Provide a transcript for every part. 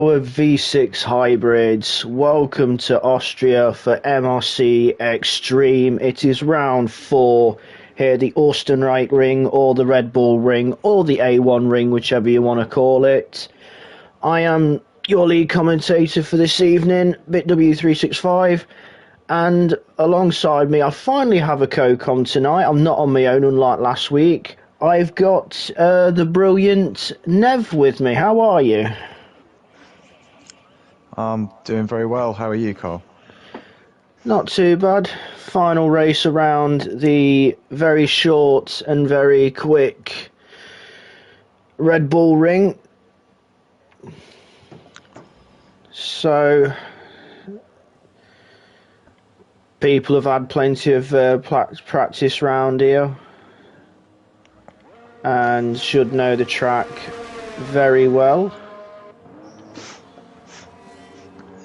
V6 hybrids, welcome to Austria for MRC X-Treme. It is round 4 here, the Austrian ring or the Red Bull ring or the A1 ring, whichever you want to call it. I am your lead commentator for this evening, BitW365, and alongside me I finally have a co-com tonight. I'm not on my own unlike last week. I've got the brilliant Nev with me. How are you? I'm doing very well. How are you, Carl? Not too bad. Final race around the very short and very quick Red Bull ring. So people have had plenty of practice round here and should know the track very well.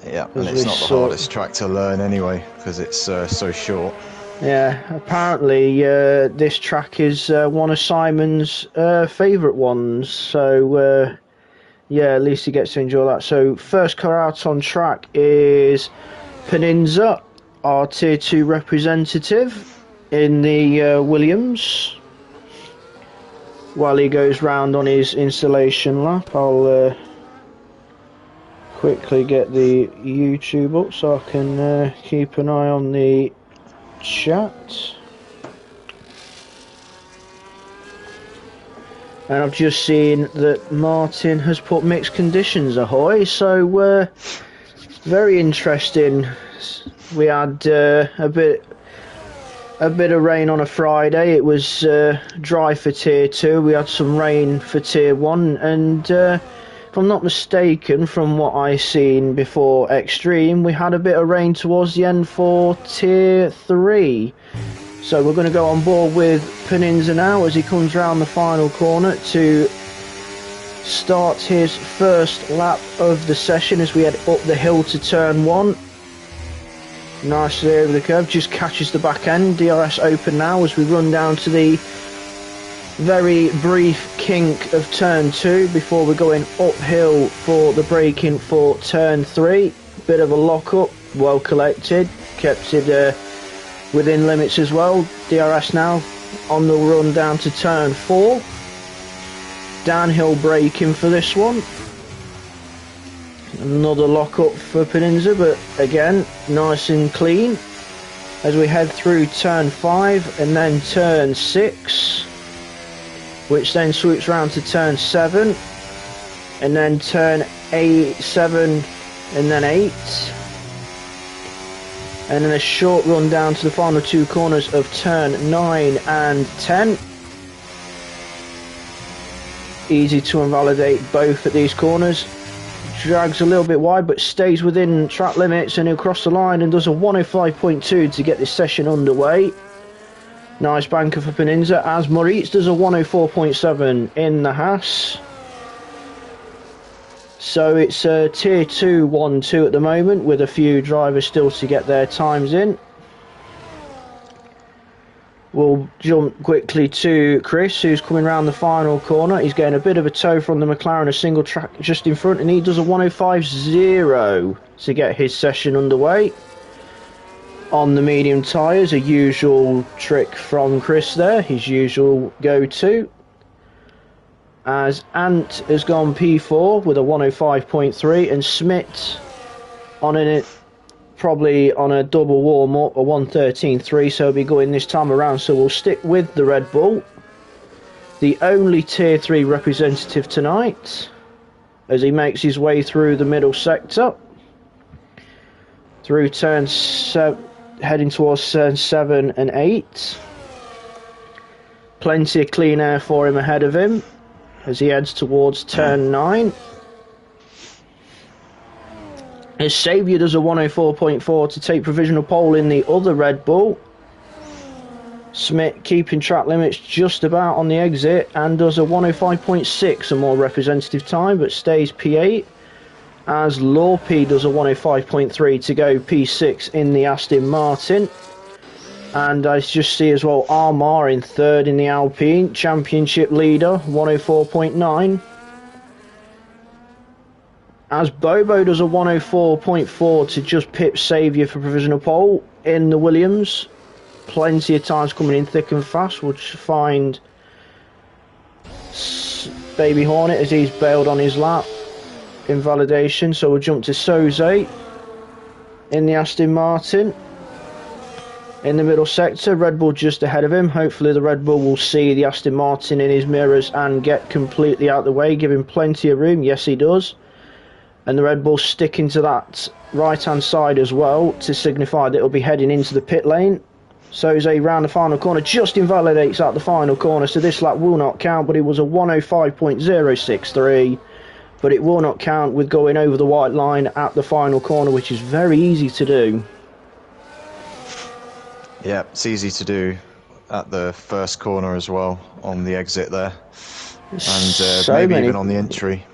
Yeah, and it's not the hardest track to learn anyway, because it's so short. Yeah, apparently this track is one of Simon's favourite ones, so yeah, at least he gets to enjoy that. So first car out on track is Peninza, our Tier 2 representative in the Williams. While he goes round on his installation lap, I'll quickly get the YouTube up so I can keep an eye on the chat. And I've just seen that Martin has put mixed conditions ahoy, so very interesting. We had a bit of rain on a Friday. It was dry for Tier 2. We had some rain for Tier 1, and if I'm not mistaken, from what I seen before X-Treme, we had a bit of rain towards the end for Tier 3. So we're going to go on board with Peninza now as he comes round the final corner to start his first lap of the session as we head up the hill to turn 1. Nicely over the curve, just catches the back end. DRS open now as we run down to the very brief kink of turn 2 before we're going uphill for the braking for turn 3. Bit of a lock up, well collected, kept it within limits as well. DRS now on the run down to turn 4. Downhill braking for this one. Another lock up for Peninza, but again nice and clean as we head through turn 5 and then turn 6, which then swoops round to turn 7 and then turn 7 and then 8, and then a short run down to the final 2 corners of turn 9 and 10. Easy to invalidate both at these corners. Drags a little bit wide but stays within track limits, and he'll cross the line and does a 105.2 to get this session underway. Nice banker for Peninza as Moritz does a 104.7 in the Haas. So it's a Tier 2 1-2 at the moment, with a few drivers still to get their times in. We'll jump quickly to Chris, who's coming round the final corner. He's getting a bit of a tow from the McLaren, a single track just in front, and he does a 105.0 to get his session underway. On the medium tyres, a usual trick from Chris there, his usual go-to. As Ant has gone P4 with a 105.3, and Smith on it, probably on a double warm-up, a 113.3, so he'll be going this time around. So we'll stick with the Red Bull, the only Tier 3 representative tonight, as he makes his way through the middle sector, through turn 7, heading towards turn 7 and 8. Plenty of clean air for him ahead of him as he heads towards turn 9. As Saviour does a 104.4 to take provisional pole in the other Red Bull. Smith keeping track limits just about on the exit and does a 105.6, a more representative time, but stays P8. As Lorpe does a 105.3 to go P6 in the Aston Martin. And I just see as well Armar in third in the Alpine, championship leader, 104.9. as Bobo does a 104.4 to just pip Saviour for provisional pole in the Williams. Plenty of times coming in thick and fast. We'll find Baby Hornet as he's bailed on his lap. Invalidation, so we'll jump to Soze in the Aston Martin. In the middle sector, Red Bull just ahead of him. Hopefully the Red Bull will see the Aston Martin in his mirrors and get completely out of the way, give him plenty of room. Yes, he does. And the Red Bull sticking to that right-hand side as well to signify that it'll be heading into the pit lane. Soze round the final corner, just invalidates at the final corner, so this lap will not count, but it was a 105.063. But it will not count with going over the white line at the final corner, which is very easy to do. Yeah, it's easy to do at the first corner as well, on the exit there. And maybe even on the entry.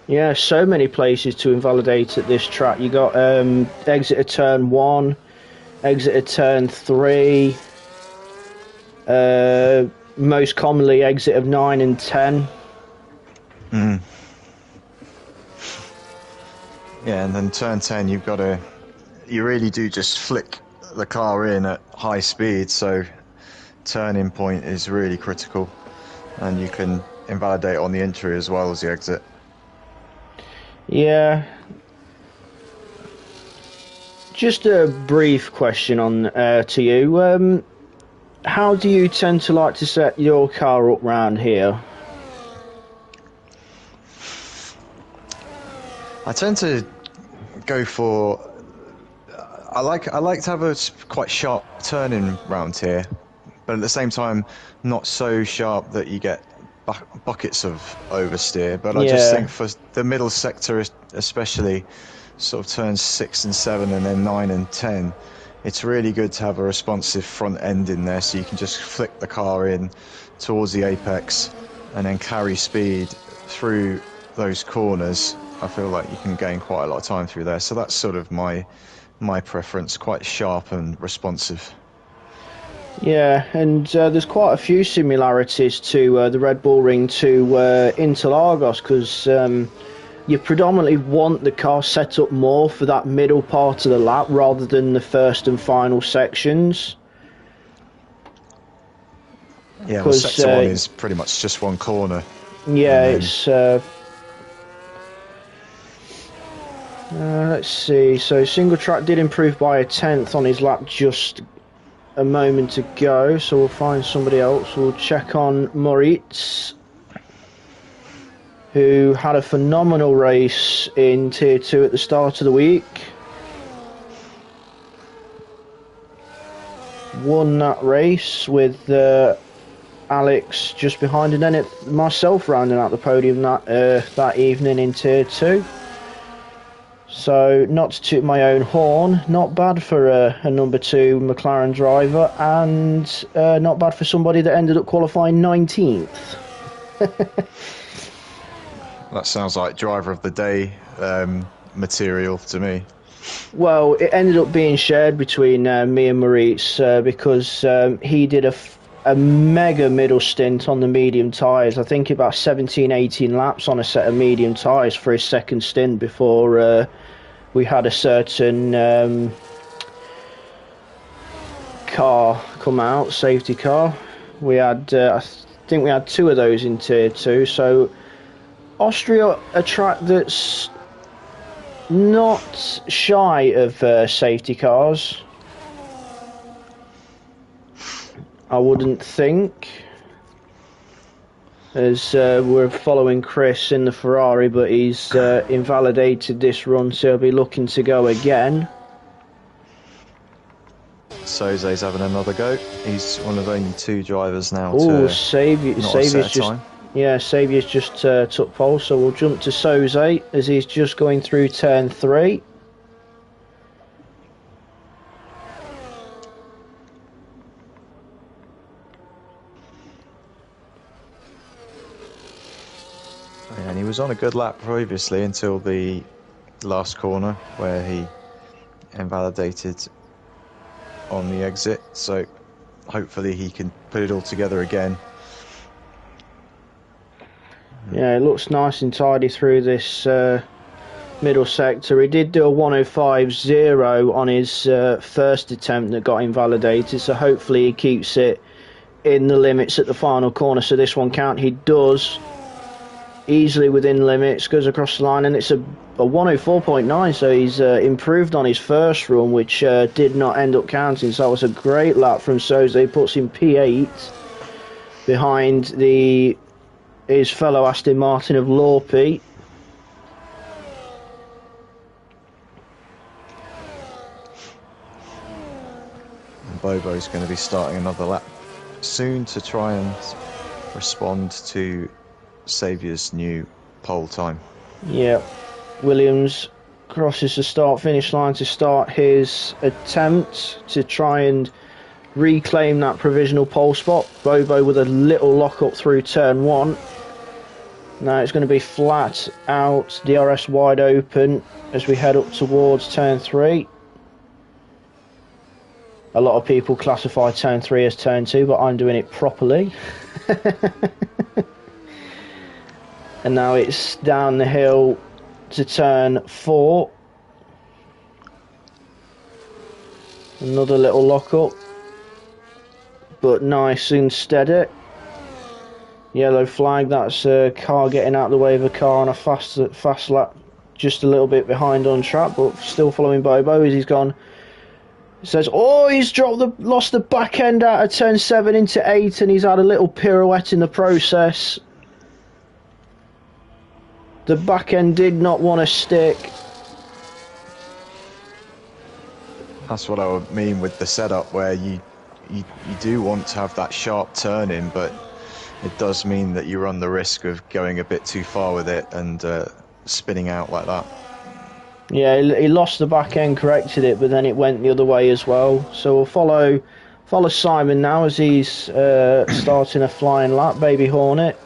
Yeah, so many places to invalidate at this track. You got exit of turn 1, exit of turn 3, most commonly exit of 9 and 10. Yeah, and then turn 10, you really do just flick the car in at high speed, so turning point is really critical, and you can invalidate on the entry as well as the exit. Yeah. Just a brief question on to you. How do you tend to like to set your car up round here? I tend to go for. I like to have a quite sharp turning round here, but at the same time, not so sharp that you get buckets of oversteer. But I just think for the middle sector, especially, sort of turns 6 and 7, and then 9 and 10, it's really good to have a responsive front end in there, so you can just flick the car in towards the apex, and then carry speed through those corners. I feel like you can gain quite a lot of time through there, so that's sort of my preference, quite sharp and responsive. Yeah, and there's quite a few similarities to the Red Bull Ring to Interlagos, because you predominantly want the car set up more for that middle part of the lap rather than the first and final sections. Yeah, well, sector 1 is pretty much just one corner. Yeah, it's... let's see, so single track did improve by a 10th on his lap just a moment ago, so we'll find somebody else. We'll check on Moritz, who had a phenomenal race in Tier 2 at the start of the week. Won that race with Alex just behind, and then myself rounding out the podium that evening in Tier 2. So, not to toot my own horn, not bad for a number 2 McLaren driver, and not bad for somebody that ended up qualifying 19th. That sounds like driver of the day material to me. Well, it ended up being shared between me and Moritz because he did a mega middle stint on the medium tyres. I think about 17-18 laps on a set of medium tyres for his second stint before we had a certain car come out, safety car. We had, I think we had 2 of those in Tier 2. So Austria, a track that's not shy of safety cars, I wouldn't think, as we're following Chris in the Ferrari, but he's invalidated this run, so he'll be looking to go again. Soze's having another go. He's one of only 2 drivers now. Oh, Saviour's just time. Yeah, Saviour's just took pole, so we'll jump to Soze as he's just going through turn 3. And he was on a good lap previously until the last corner where he invalidated on the exit, so hopefully he can put it all together again. Yeah, it looks nice and tidy through this middle sector. He did do a 105.0 on his first attempt that got invalidated, so hopefully he keeps it in the limits at the final corner, so this one count. He does, easily within limits, goes across the line, and it's a 104.9, so he's improved on his first run, which did not end up counting. So that was a great lap from Soze. Puts him P8 behind his fellow Aston Martin of Lorpe. And Bobo's going to be starting another lap soon to try and respond to Saviour's new pole time. Yeah, Williams crosses the start-finish line to start his attempt to try and reclaim that provisional pole spot. Bobo with a little lock-up through turn 1. Now it's going to be flat out, DRS wide open as we head up towards turn 3. A lot of people classify turn 3 as turn 2, but I'm doing it properly. And now it's down the hill to turn 4. Another little lock up, but nice and steady. Yellow flag, that's a car getting out of the way of a car on a fast lap, just a little bit behind on track, but still following Bobo as he's gone. It says, oh, he's lost the back end out of turn 7 into 8, and he's had a little pirouette in the process. The back end did not want to stick. That's what I would mean with the setup, where you do want to have that sharp turn in, but it does mean that you run the risk of going a bit too far with it and spinning out like that. Yeah, he lost the back end, corrected it, but then it went the other way as well. So we'll follow Simon now as he's starting a flying lap. Baby Hornet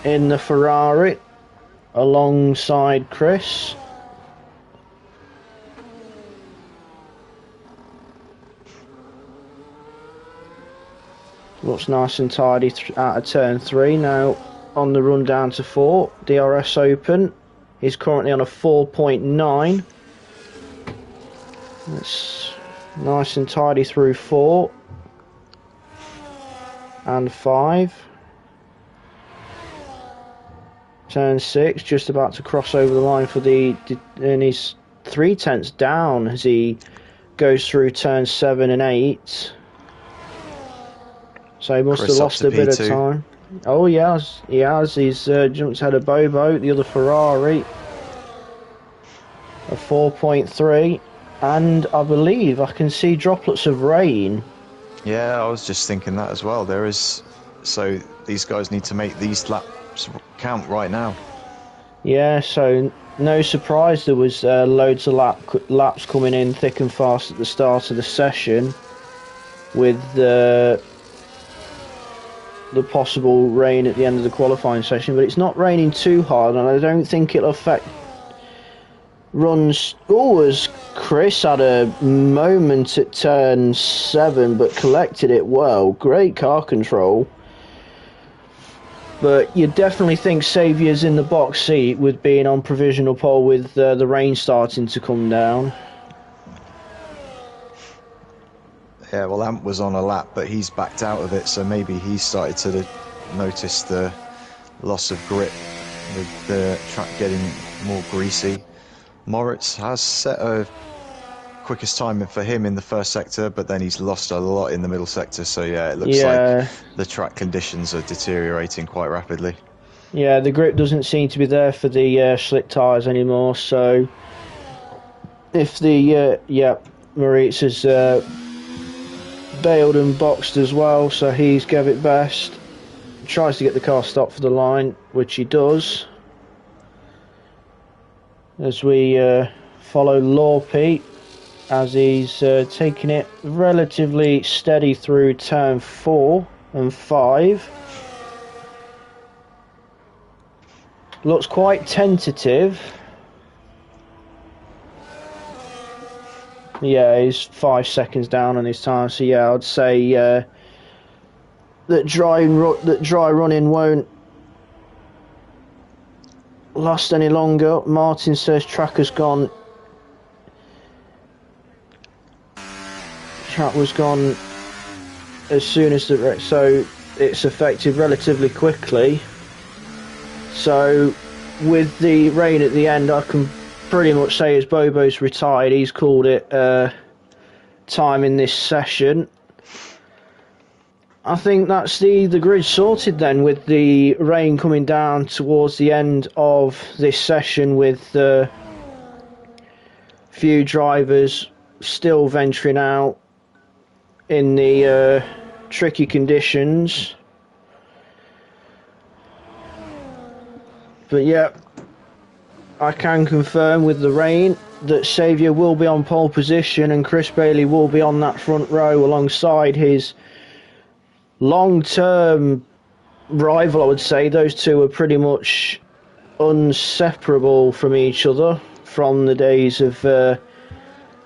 in the Ferrari alongside Chris. Looks nice and tidy out of turn 3. Now on the run down to 4. DRS open. He's currently on a 4.9. It's nice and tidy through 4 and 5. Turn 6, just about to cross over the line for and he's 0.3 down as he goes through turn 7 and 8. So he must have lost a bit of time. Oh, he has. He's jumped ahead of Bobo, the other Ferrari. A 4.3. And I believe I can see droplets of rain. Yeah, I was just thinking that as well. So these guys need to make these laps count right now. Yeah, so no surprise there was loads of laps coming in thick and fast at the start of the session with the possible rain at the end of the qualifying session, but it's not raining too hard, and I don't think it'll affect runs. Oh, as Chris had a moment at turn 7 but collected it well. Great car control. But you definitely think Saviour's in the box seat with being on provisional pole with the rain starting to come down. Yeah, well, Ant was on a lap, but he's backed out of it, so maybe he started to notice the loss of grip with the track getting more greasy. Moritz has set a quickest time for him in the first sector, but then he's lost a lot in the middle sector, so yeah, it looks like the track conditions are deteriorating quite rapidly. Yeah, the grip doesn't seem to be there for the slick tyres anymore, so if the Moritz has bailed and boxed as well, so he's gave it best. Tries to get the car stopped for the line, which he does. As we follow Lorpe, as he's taking it relatively steady through turn 4 and 5. Looks quite tentative. Yeah, he's 5 seconds down on his time, so yeah, I'd say that dry running won't last any longer. Martin says track has gone. Track was gone as soon as the so it's affected relatively quickly. So with the rain at the end, I can pretty much say as Bobo's retired, he's called it time in this session. I think that's the grid sorted then, with the rain coming down towards the end of this session, with few drivers still venturing out in the tricky conditions. But yeah, I can confirm with the rain that Saviour will be on pole position and Chris Bailey will be on that front row alongside his long-term rival, I would say. Those two are pretty much inseparable from each other from the days of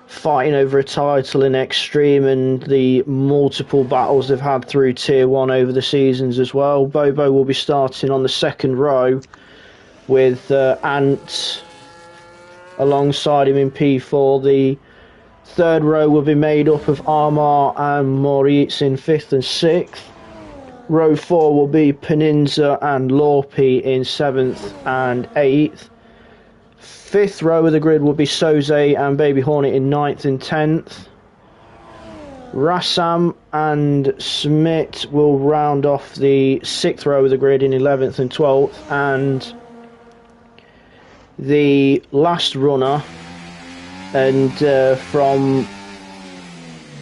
fighting over a title in X-Treme and the multiple battles they've had through Tier 1 over the seasons as well. Bobo will be starting on the second row with Ant alongside him in P4. The third row will be made up of Armar and Moritz in 5th and 6th. Row 4 will be Peninza and Lorpi in 7th and 8th. 5th row of the grid will be Soze and Baby Hornet in 9th and 10th. Rassam and Smith will round off the 6th row of the grid in 11th and 12th. And the last runner, and from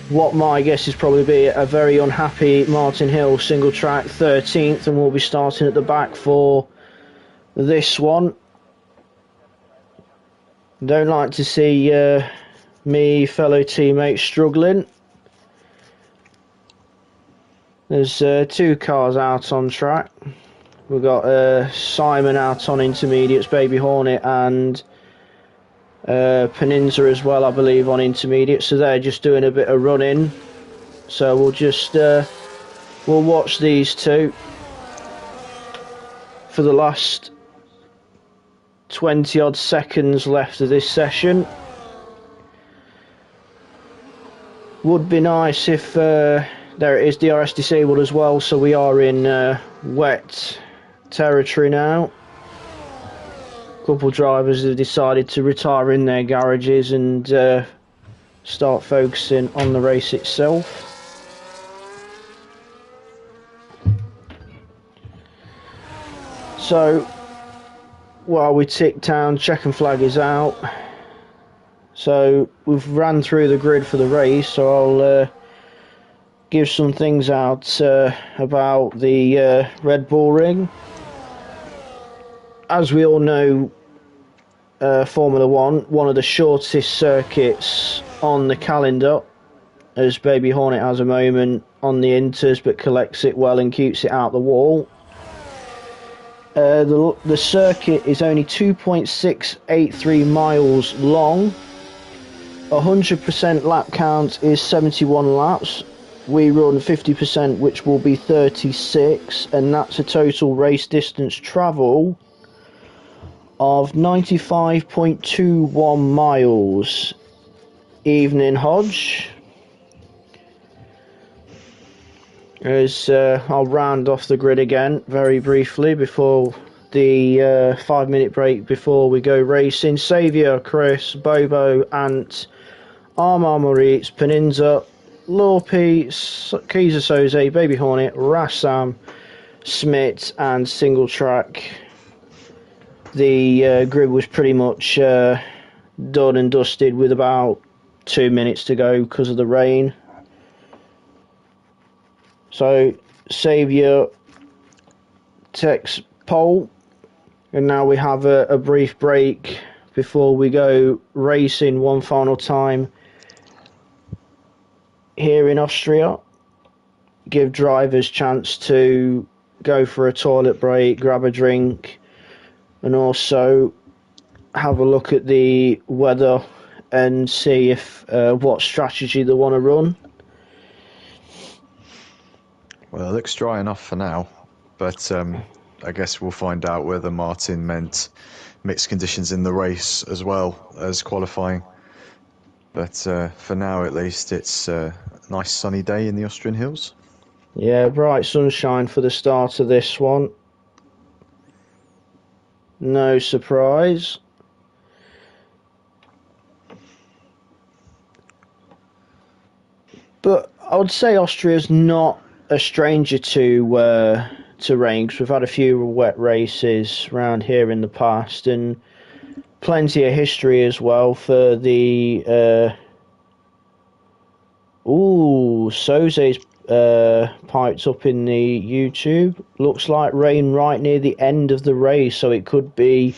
what my guess is probably be a very unhappy Martin Hill, single track 13th, and will be starting at the back for this one. Don't like to see me fellow teammates struggling. There's two cars out on track. We've got Simon out on intermediates, Baby Hornet, and Peninza as well, I believe, on intermediate. So they're just doing a bit of running. So we'll just we'll watch these two for the last 20 odd seconds left of this session. Would be nice if there it is, DRS disabled as well, so we are in wet territory now. A couple drivers have decided to retire in their garages and start focusing on the race itself. So while we tick down, check and flag is out. So we've ran through the grid for the race, so I'll give some things out about the Red Bull Ring. As we all know, Formula 1 of the shortest circuits on the calendar, as Baby Hornet has a moment on the inters but collects it well and keeps it out the wall. The circuit is only 2.683 miles long. 100% lap count is 71 laps. We run 50%, which will be 36, and that's a total race distance travel of 95.21 miles. Evening, Hodge. As I'll round off the grid again very briefly before the 5-minute break before we go racing. Saviour, Chris, Bobo, Ant, Armar, Moritz, Peninza, Lorpi, Kaiser Soze, Baby Hornet, Rassam, Smith, and single track. The grid was pretty much done and dusted with about 2 minutes to go because of the rain. So Saviour takes pole, and now we have a brief break before we go racing one final time here in Austria. Give drivers chance to go for a toilet break, grab a drink, and also have a look at the weather and see if what strategy they want to run. Well, it looks dry enough for now, but I guess we'll find out whether Martin meant mixed conditions in the race as well as qualifying. But for now, at least, it's a nice sunny day in the Austrian hills. Yeah, bright sunshine for the start of this one. No surprise. But I would say Austria's not a stranger to rain, because we've had a few wet races around here in the past, and plenty of history as well for the. Soze's piped up in the YouTube. Looks like rain right near the end of the race, so it could be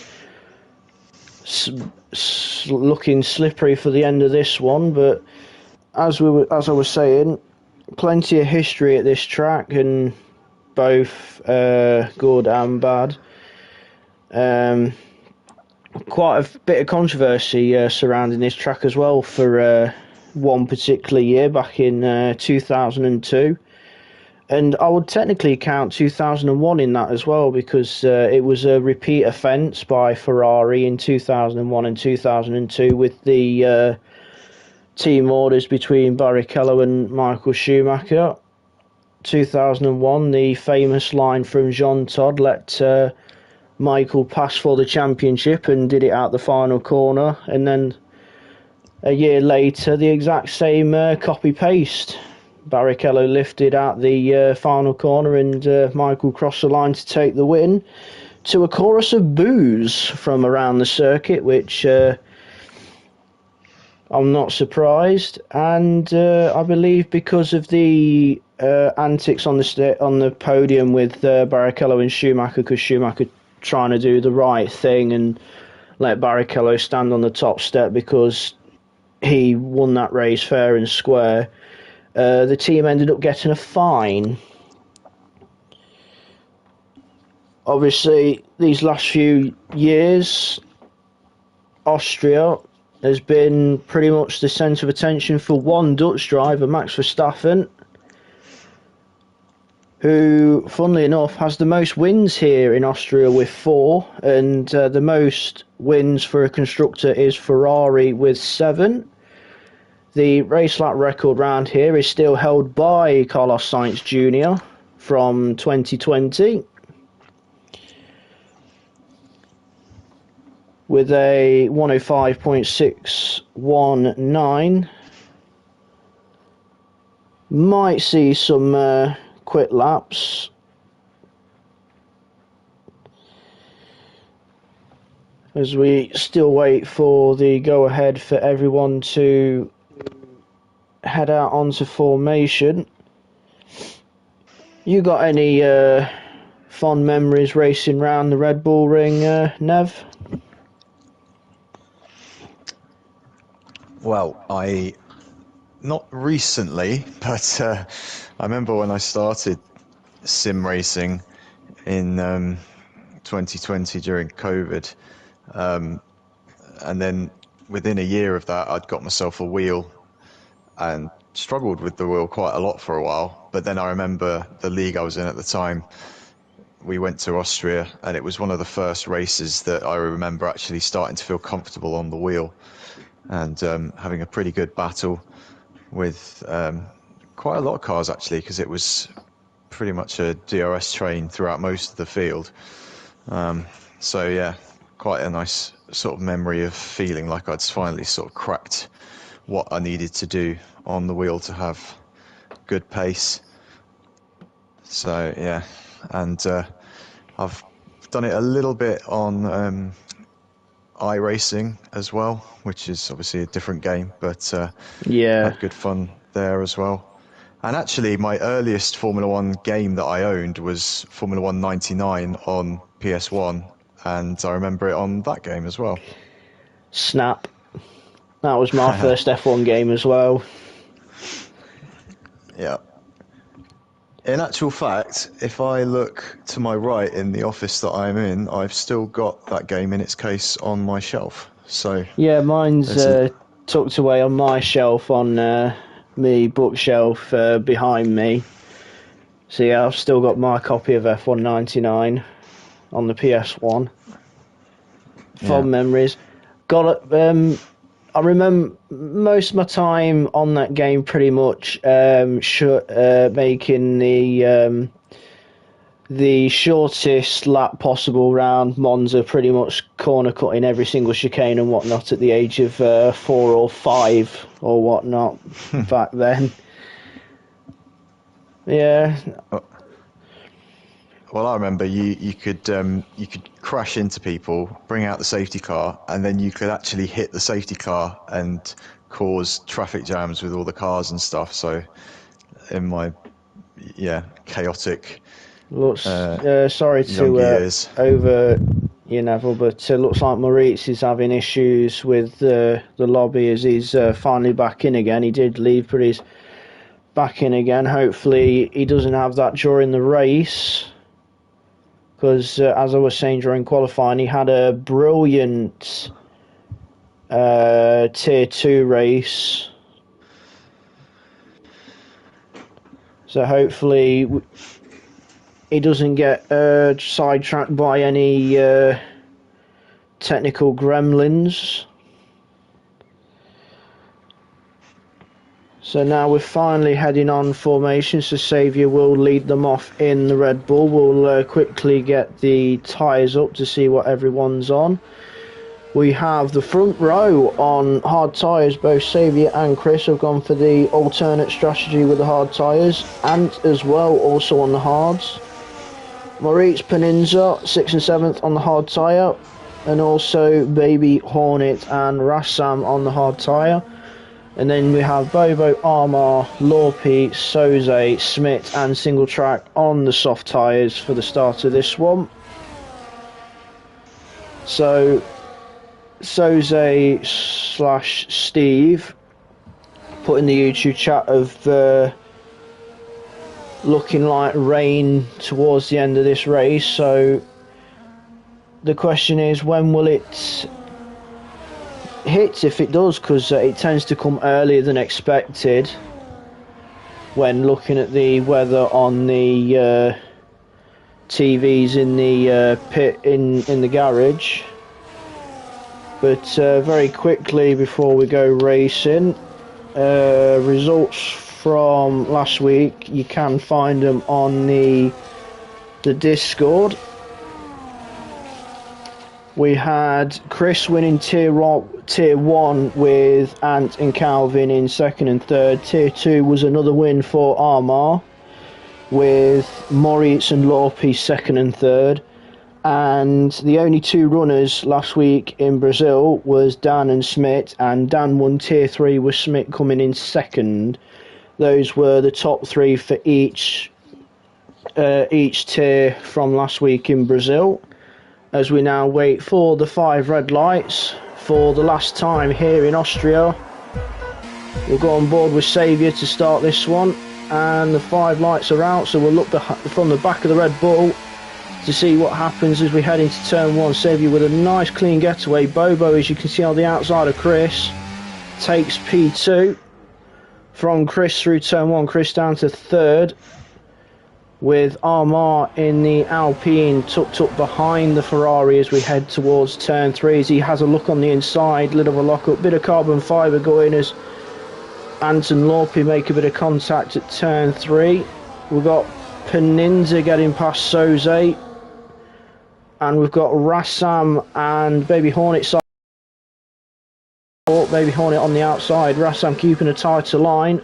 looking slippery for the end of this one. But as I was saying, plenty of history at this track, and both good and bad. Quite a bit of controversy surrounding this track as well for one particular year back in 2002. And I would technically count 2001 in that as well, because it was a repeat offence by Ferrari in 2001 and 2002 with the team orders between Barrichello and Michael Schumacher. 2001, the famous line from Jean Todt, let Michael pass for the championship, and did it out the final corner. And then a year later, the exact same copy-paste. Barrichello lifted out the final corner, and Michael crossed the line to take the win, to a chorus of boos from around the circuit, which I'm not surprised. And I believe because of the antics on the podium with Barrichello and Schumacher, because Schumacher trying to do the right thing and let Barrichello stand on the top step because he won that race fair and square. The team ended up getting a fine. Obviously, these last few years, Austria has been pretty much the centre of attention for one Dutch driver, Max Verstappen, who, funnily enough, has the most wins here in Austria with 4, and the most wins for a constructor is Ferrari with 7. The race lap record round here is still held by Carlos Sainz Jr. from 2020, with a 105.619. Might see some quit laps. As we still wait for the go-ahead for everyone to head out onto formation. You got any fond memories racing round the Red Bull Ring, Nev? Well, not recently, but I remember when I started sim racing in 2020 during COVID, and then within a year of that, I'd got myself a wheel and struggled with the wheel quite a lot for a while. But then I remember the league I was in at the time, we went to Austria, and it was one of the first races that I remember actually starting to feel comfortable on the wheel, and having a pretty good battle with quite a lot of cars actually, because it was pretty much a DRS train throughout most of the field. So yeah, quite a nice sort of memory of feeling like I'd finally sort of cracked what I needed to do on the wheel to have good pace. So yeah, and I've done it a little bit on iRacing as well, which is obviously a different game, but Yeah. had good fun there as well. And actually, my earliest Formula One game that I owned was Formula One 99 on PS1, and I remember it on that game as well. Snap. That was my first F1 game as well. Yeah. In actual fact, if I look to my right in the office that I'm in, I've still got that game in its case on my shelf. So yeah, mine's tucked away on my shelf on me bookshelf behind me. So yeah, I've still got my copy of F1 99. on the PS1. Yeah. Fond memories. Got I remember most of my time on that game pretty much making the shortest lap possible round Monza, pretty much corner cutting every single chicane and whatnot at the age of 4 or 5 or whatnot back then. Yeah. Well, I remember you could crash into people, bring out the safety car, and then you could actually hit the safety car and cause traffic jams with all the cars and stuff. So, in my chaotic Looks sorry young to years. over you, Neville, but looks like Moritz is having issues with the lobby as he's finally back in again. He did leave, but he's back in again. Hopefully he doesn't have that during the race, because as I was saying during qualifying, he had a brilliant Tier 2 race. So hopefully he doesn't get sidetracked by any technical gremlins. So now we're finally heading on formation, so Saviour will lead them off in the Red Bull. We'll quickly get the tyres up to see what everyone's on. We have the front row on hard tyres. Both Saviour and Chris have gone for the alternate strategy with the hard tyres. Ant as well, also on the hards. Moritz Peninza, 6th and 7th on the hard tyre. And also Baby Hornet and Rassam on the hard tyre. And then we have Bobo, Armar, Lorpe, Soze, Smith and Single Track on the soft tyres for the start of this one. So Soze / Steve put in the YouTube chat of looking like rain towards the end of this race. So the question is, when will it hit, if it does, because it tends to come earlier than expected when looking at the weather on the TVs in the pit in the garage. But very quickly before we go racing, results from last week, you can find them on the Discord. We had Chris winning Tier 1 with Ant and Calvin in 2nd and 3rd. Tier 2 was another win for Armar with Moritz and Lorpe 2nd and 3rd. And the only 2 runners last week in Brazil was Dan and Smith, and Dan won Tier 3 with Smith coming in 2nd. Those were the top 3 for each tier from last week in Brazil. As we now wait for the 5 red lights for the last time here in Austria. We'll go on board with Saviour to start this one, and the 5 lights are out, so we'll look from the back of the Red Bull to see what happens as we head into turn 1. Saviour with a nice clean getaway. Bobo, as you can see on the outside of Chris, takes P2 from Chris through turn 1. Chris down to 3rd, with Armar in the Alpine tucked up behind the Ferrari as we head towards turn 3. As he has a look on the inside, little of a lock-up, bit of carbon fibre going as Ant and Lorpe make a bit of contact at turn 3. We've got Peninza getting past Soze, and we've got Rassam and Baby Hornet side. Baby Hornet on the outside. Rassam keeping a tighter line,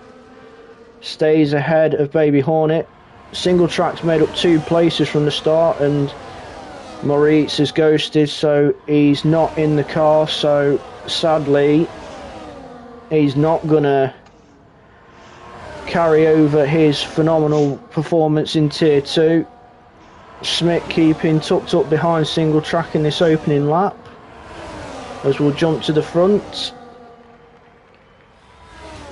stays ahead of Baby Hornet. Single Track's made up 2 places from the start, and Moritz is ghosted, so he's not in the car. So sadly, he's not gonna carry over his phenomenal performance in Tier 2. Smith keeping tucked up behind Single Track in this opening lap, as we'll jump to the front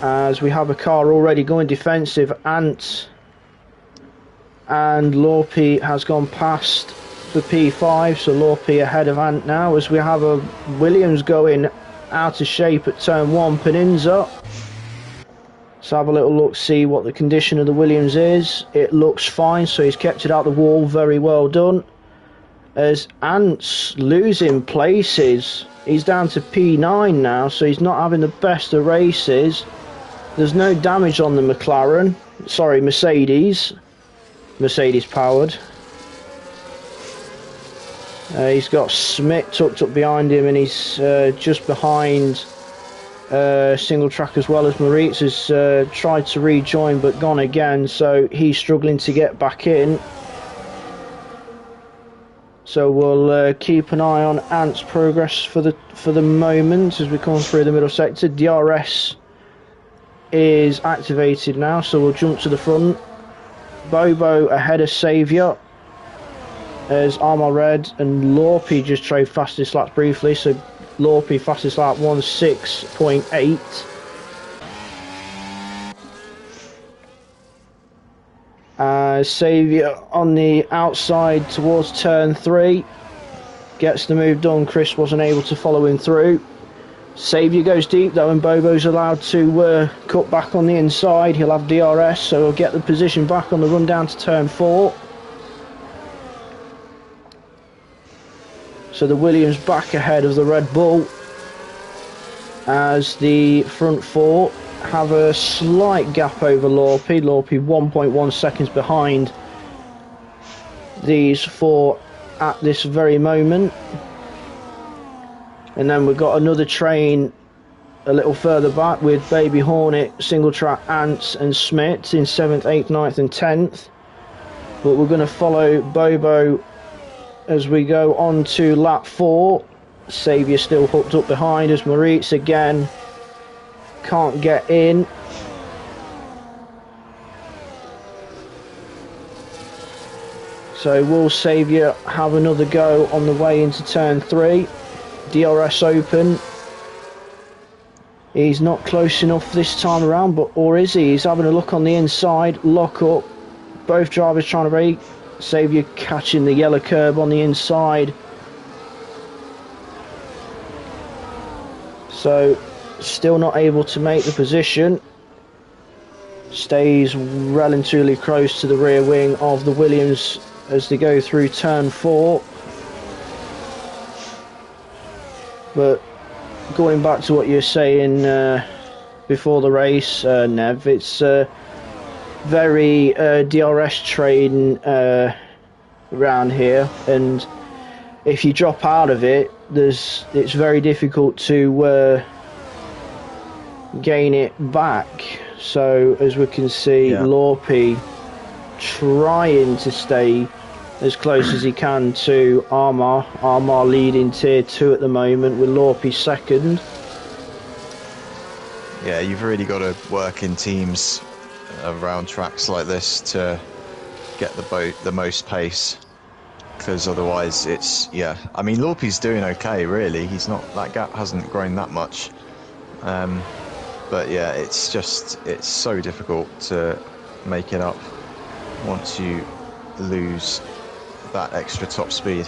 as we have a car already going defensive. Ant and Lorpe has gone past the P5, so Lorpe ahead of Ant now, as we have a Williams going out of shape at turn 1. Peninza, let's have a little look, see what the condition of the Williams is. It looks fine, so he's kept it out the wall, very well done. as Ants losing places. He's down to P9 now, so he's not having the best of races. There's no damage on the McLaren. Sorry, Mercedes. Mercedes powered. He's got Smith tucked up behind him, and he's just behind single track as well, as Moritz has tried to rejoin but gone again, so he's struggling to get back in. So we'll keep an eye on Ant's progress for the moment as we come through the middle sector. DRS is activated now, so we'll jump to the front. Bobo ahead of Saviour as Armour Red and Lorpy just trade fastest laps briefly, so Lorpy fastest lap 1:06.8. Saviour on the outside towards turn 3 gets the move done. Chris wasn't able to follow him through. Saviour goes deep though, and Bobo's allowed to cut back on the inside. He'll have DRS, so he'll get the position back on the run down to turn 4. So the Williams back ahead of the Red Bull as the front 4 have a slight gap over Lorpy. Lorpy 1.1 seconds behind these 4 at this very moment. And then we've got another train a little further back with Baby Hornet, Single Track, Ants and Smith in 7th, 8th, 9th and 10th. But we're going to follow Bobo as we go on to lap 4. Saviour still hooked up behind as Moritz again can't get in. So will Saviour have another go on the way into turn 3? DRS open. He's not close enough this time around, but or is he? He's having a look on the inside. Lock up. Both drivers trying to brake. Saviour catching the yellow curb on the inside. So still not able to make the position. Stays relatively close to the rear wing of the Williams as they go through turn 4. But going back to what you were saying before the race, Nev, it's very DRS trading around here, and if you drop out of it, it's very difficult to gain it back. So as we can see, Lorpy trying to stay as close as he can to Armour. Armour leading tier 2 at the moment with Lorpy second. Yeah, you've really got to work in teams around tracks like this to get the most pace, because otherwise it's, I mean, Lorpy's doing okay really. He's not, that gap hasn't grown that much, but yeah, it's so difficult to make it up once you lose that extra top speed.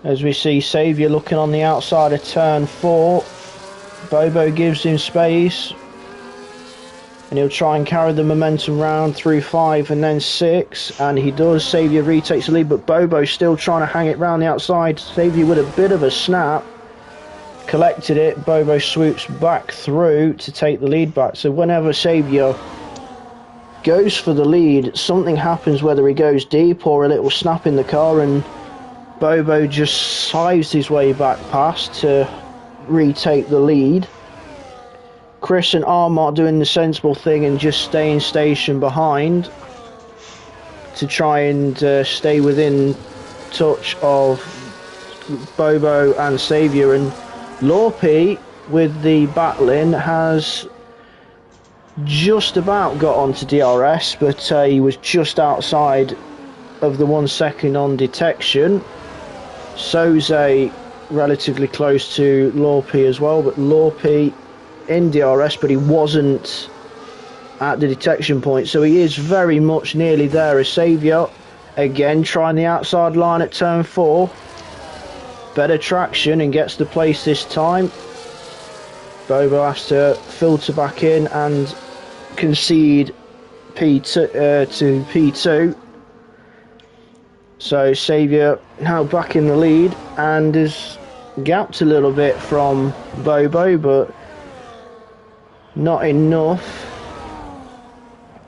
As we see Saviour looking on the outside of turn 4, Bobo gives him space and he'll try and carry the momentum round through 5 and then 6, and he does. Saviour retakes the lead, but Bobo's still trying to hang it round the outside. Saviour with a bit of a snap, collected it. Bobo swoops back through to take the lead back. So whenever Saviour goes for the lead, something happens, whether he goes deep or a little snap in the car, and Bobo just sives his way back past to retake the lead. Chris and Armour doing the sensible thing and just staying stationed behind to try and stay within touch of Bobo and Saviour. And Lorpy, with the battling, has just about got onto DRS, but he was just outside of the 1 second on detection. Soze relatively close to Lorpy as well, but Lorpy in DRS, but he wasn't at the detection point, so he is very much nearly there. As Saviour again trying the outside line at turn 4, better traction and gets the place this time. Bobo has to filter back in and concede P2 to P2. So Saviour now back in the lead and has gapped a little bit from Bobo, but not enough,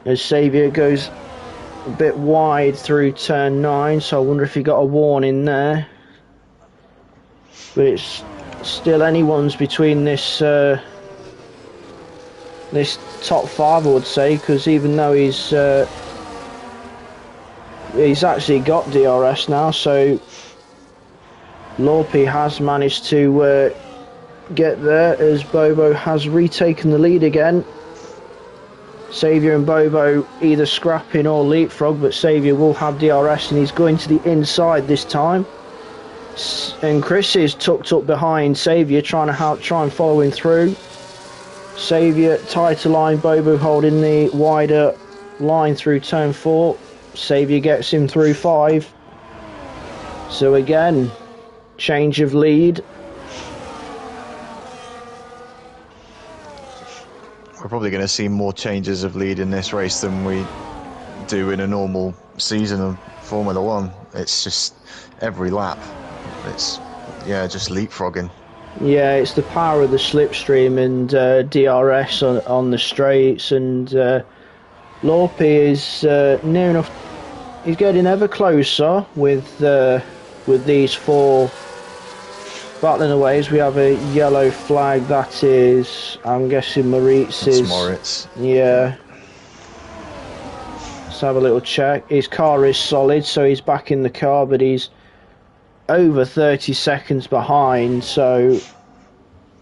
as Saviour goes a bit wide through turn 9, so I wonder if he got a warning there. But it's still anyone's between this this top 5, I would say, because even though he's actually got DRS now, so Lorpe has managed to get there, as Bobo has retaken the lead again. Saviour and Bobo either scrapping or leapfrog, but Saviour will have DRS and he's going to the inside this time. And Chris is tucked up behind Saviour, trying and follow him through. Saviour tighter line, Bobo holding the wider line through turn 4. Saviour gets him through 5. So again, change of lead. We're probably going to see more changes of lead in this race than we do in a normal season of Formula 1. It's just every lap. It's, yeah, just leapfrogging. Yeah, it's the power of the slipstream and DRS on the straights, and Lorpe is near enough. He's getting ever closer with these 4 battling away. As we have a yellow flag, that is, I'm guessing Moritz's. Moritz. Yeah. Let's have a little check. His car is solid, so he's back in the car, but he's over 30 seconds behind, so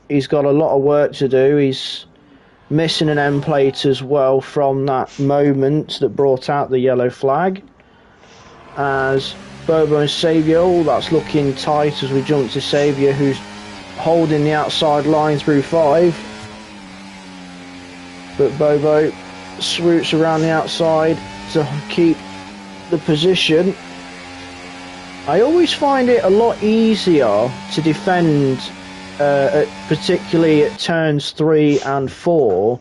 he's got a lot of work to do. He's missing an end plate as well from that moment that brought out the yellow flag. As Bobo and Saviour, oh, that's looking tight as we jump to Saviour, who's holding the outside line through 5. But Bobo swoops around the outside to keep the position. I always find it a lot easier to defend, particularly at turns 3 and 4,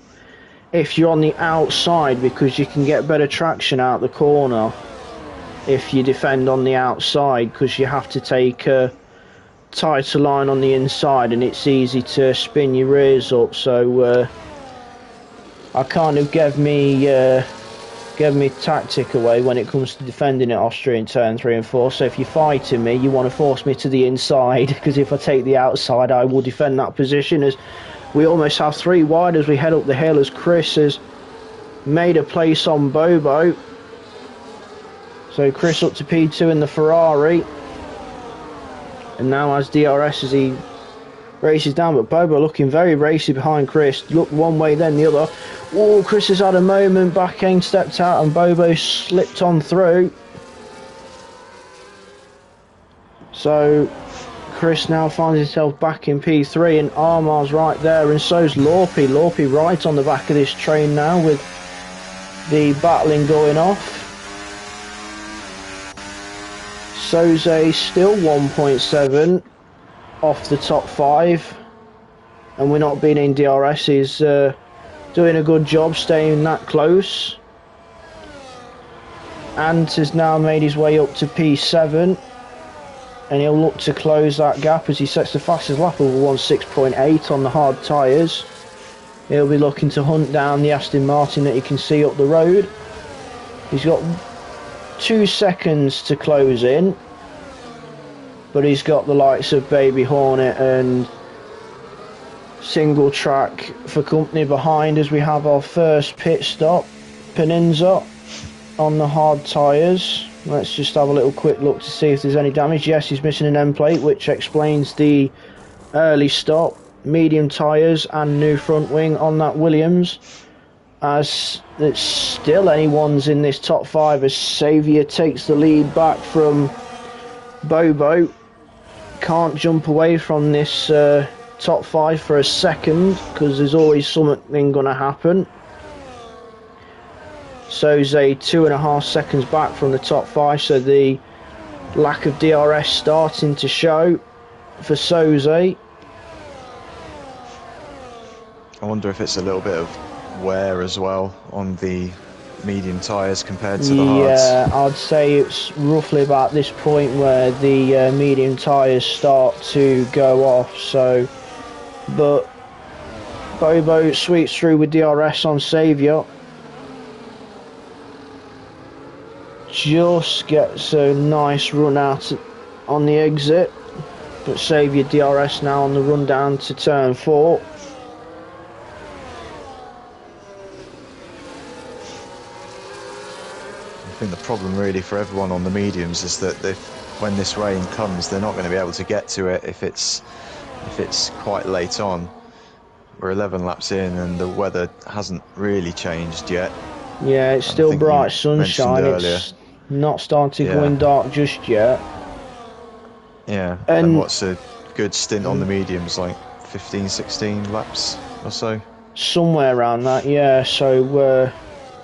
if you're on the outside, because you can get better traction out the corner if you defend on the outside, because you have to take a tighter line on the inside and it's easy to spin your rears up. So I kind of gave me tactic away when it comes to defending at Austria in turn 3 and 4. So if you're fighting me, you want to force me to the inside, because if I take the outside, I will defend that position. As we almost have 3 wide as we head up the hill, as Chris has made a place on Bobo. So Chris up to P2 in the Ferrari, and now has DRS as he races down, but Bobo looking very racy behind Chris. Look one way then the other. Oh, Chris has had a moment, back end stepped out and Bobo slipped on through. So Chris now finds himself back in P3 and Armar's right there, and so's Lorpe. Lorpe right on the back of this train now with the battling going off. Soze still 1.7 off the top 5, and we're not being in DRS. He's doing a good job staying that close. Ant has now made his way up to P7, and he'll look to close that gap as he sets the fastest lap of 1:06.8 on the hard tyres. He'll be looking to hunt down the Aston Martin that you can see up the road. He's got 2 seconds to close in, but he's got the likes of Baby Hornet and Single Track for company behind, as we have our first pit stop. Peninza on the hard tyres. Let's just have a little quick look to see if there's any damage. Yes, he's missing an end plate, which explains the early stop. Medium tyres and new front wing on that Williams, as it's still anyone's in this top 5 as Saviour takes the lead back from Bobo. Can't jump away from this top 5 for a second, because there's always something going to happen. Soze 2.5 seconds back from the top 5, so the lack of DRS starting to show for Soze. I wonder if it's a little bit of wear as well on the medium tyres compared to the hards. Yeah, I'd say it's roughly about this point where the medium tyres start to go off. So, but Bobo sweeps through with DRS on Saviour. Just gets a nice run out on the exit, but Saviour DRS now on the run down to turn 4. I think the problem really for everyone on the mediums is that when this rain comes, they're not going to be able to get to it if it's quite late on. We're 11 laps in and the weather hasn't really changed yet. Yeah, it's still bright sunshine. It's not starting going dark just yet. Yeah, and what's a good stint on the mediums, like 15, 16 laps or so? Somewhere around that, yeah. So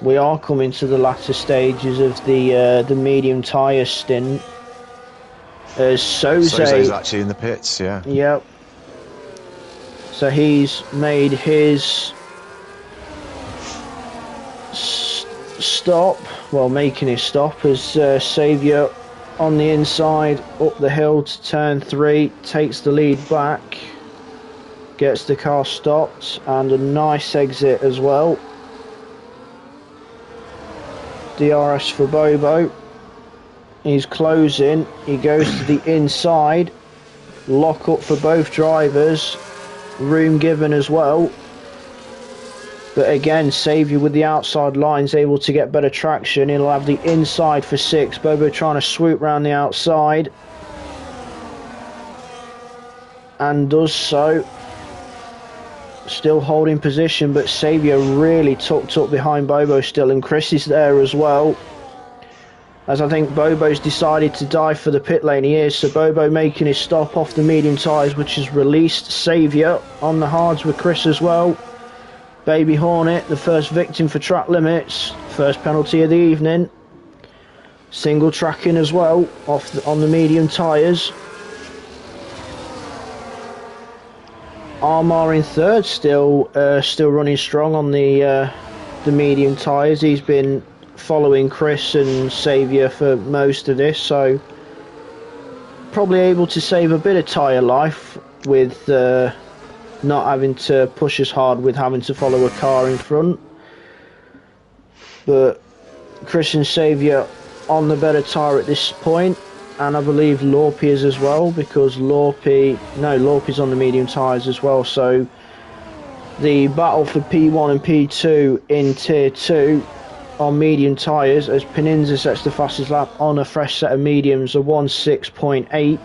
we are coming to the latter stages of the medium tyre stint. Soze's actually in the pits, yeah. Yep. So he's made his stop, well, making his stop as Saviour on the inside up the hill to turn 3, takes the lead back, gets the car stopped, and a nice exit as well. DRS for Bobo. He's closing, he goes to the inside, lock up for both drivers, room given as well. But again, Saviour with the outside lines able to get better traction. He'll have the inside for 6. Bobo trying to swoop round the outside. And does so. Still holding position, but Saviour really tucked up behind Bobo still. And Chris is there as well. As I think Bobo's decided to dive for the pit lane. He is. So Bobo making his stop off the medium tyres, which has released Saviour on the hards with Chris as well. Baby Hornet, the first victim for track limits, first penalty of the evening. Single tracking as well on the medium tyres. Armar in third, still running strong on the medium tyres. He's been following Chris and Saviour for most of this, so probably able to save a bit of tyre life with not having to push as hard with having to follow a car in front. But Chris and Saviour on the better tyre at this point, and I believe Lorpe is as well, because Lorpe's on the medium tyres as well. So the battle for P1 and P2 in Tier 2 on medium tyres, as Peninza sets the fastest lap on a fresh set of mediums of 1:06.8,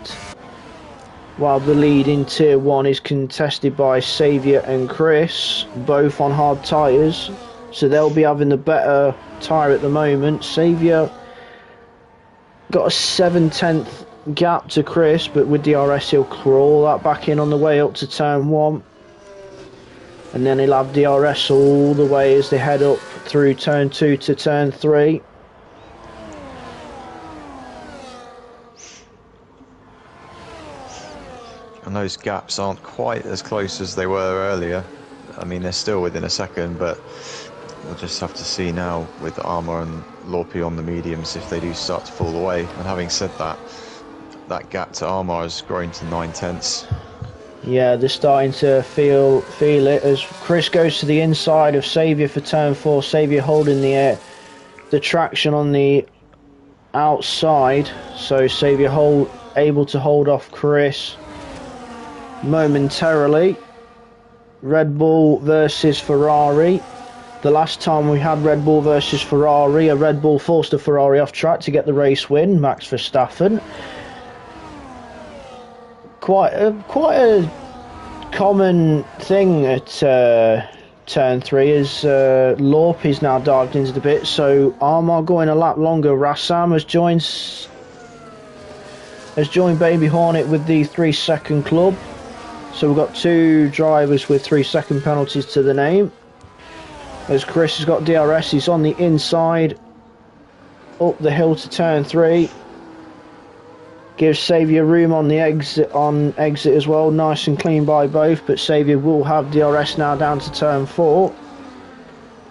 while the lead in Tier 1 is contested by Saviour and Chris, both on hard tyres, so they'll be having the better tyre at the moment. Saviour got a 7/10 gap to Chris, but with DRS he'll crawl that back in on the way up to turn 1, and then he'll have DRS all the way as they head up through turn 2 to turn 3. And those gaps aren't quite as close as they were earlier. I mean, they're still within a second, but we'll just have to see now with Armour and Lorpe on the mediums if they do start to fall away. And having said that, that gap to Armour has grown to 9/10. Yeah, they're starting to feel it as Chris goes to the inside of Saviour for turn 4. Saviour holding the traction on the outside, so Saviour able to hold off Chris momentarily. Red Bull versus Ferrari. The last time we had Red Bull versus Ferrari, a Red Bull forced a Ferrari off track to get the race win, Max Verstappen. Quite a common thing at turn 3 as Lorpe is now dived into the pit, so Armar going a lap longer. Rassam has joined Baby Hornet with the 3-second club. So we've got 2 drivers with 3-second penalties to the name. As Chris has got DRS, he's on the inside, up the hill to turn 3. Gives Saviour room on the exit as well, nice and clean by both, but Saviour will have DRS now down to turn 4.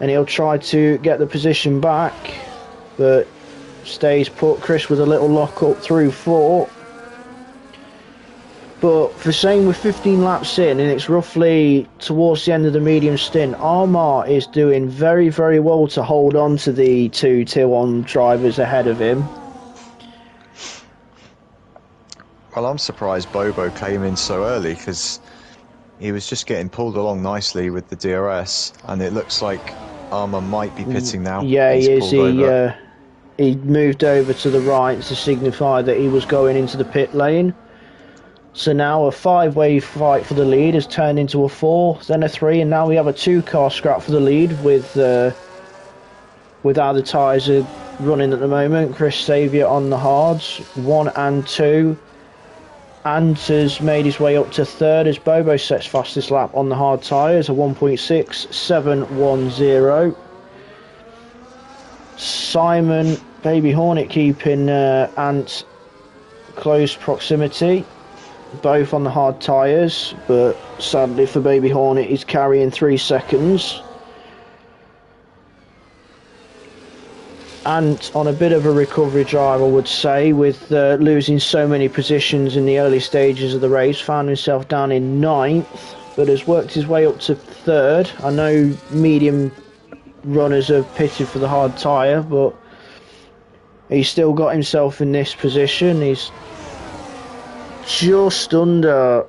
and he'll try to get the position back, but stays put. Chris with a little lock up through 4. But for saying we're 15 laps in and it's roughly towards the end of the medium stint, Armar is doing very, very well to hold on to the 2 Tier 1 drivers ahead of him. Well, I'm surprised Bobo came in so early, because he was just getting pulled along nicely with the DRS, and it looks like Armor might be pitting now. Yeah, He's he is. pulled He moved over to the right to signify that he was going into the pit lane. So now a 5-way fight for the lead has turned into a 4, then a 3, and now we have a 2-car scrap for the lead with how the tyres are running at the moment. Chris Saviour on the hards, 1 and 2. And has made his way up to 3rd as Bobo sets fastest lap on the hard tyres, a 1.6710. Simon, Baby Hornet keeping Ant close proximity, both on the hard tyres, but sadly for Baby Hornet he's carrying 3 seconds. Ant on a bit of a recovery drive, I would say, with losing so many positions in the early stages of the race. Found himself down in 9th, but has worked his way up to 3rd. I know medium runners have pitted for the hard tyre, but he's still got himself in this position. He's just under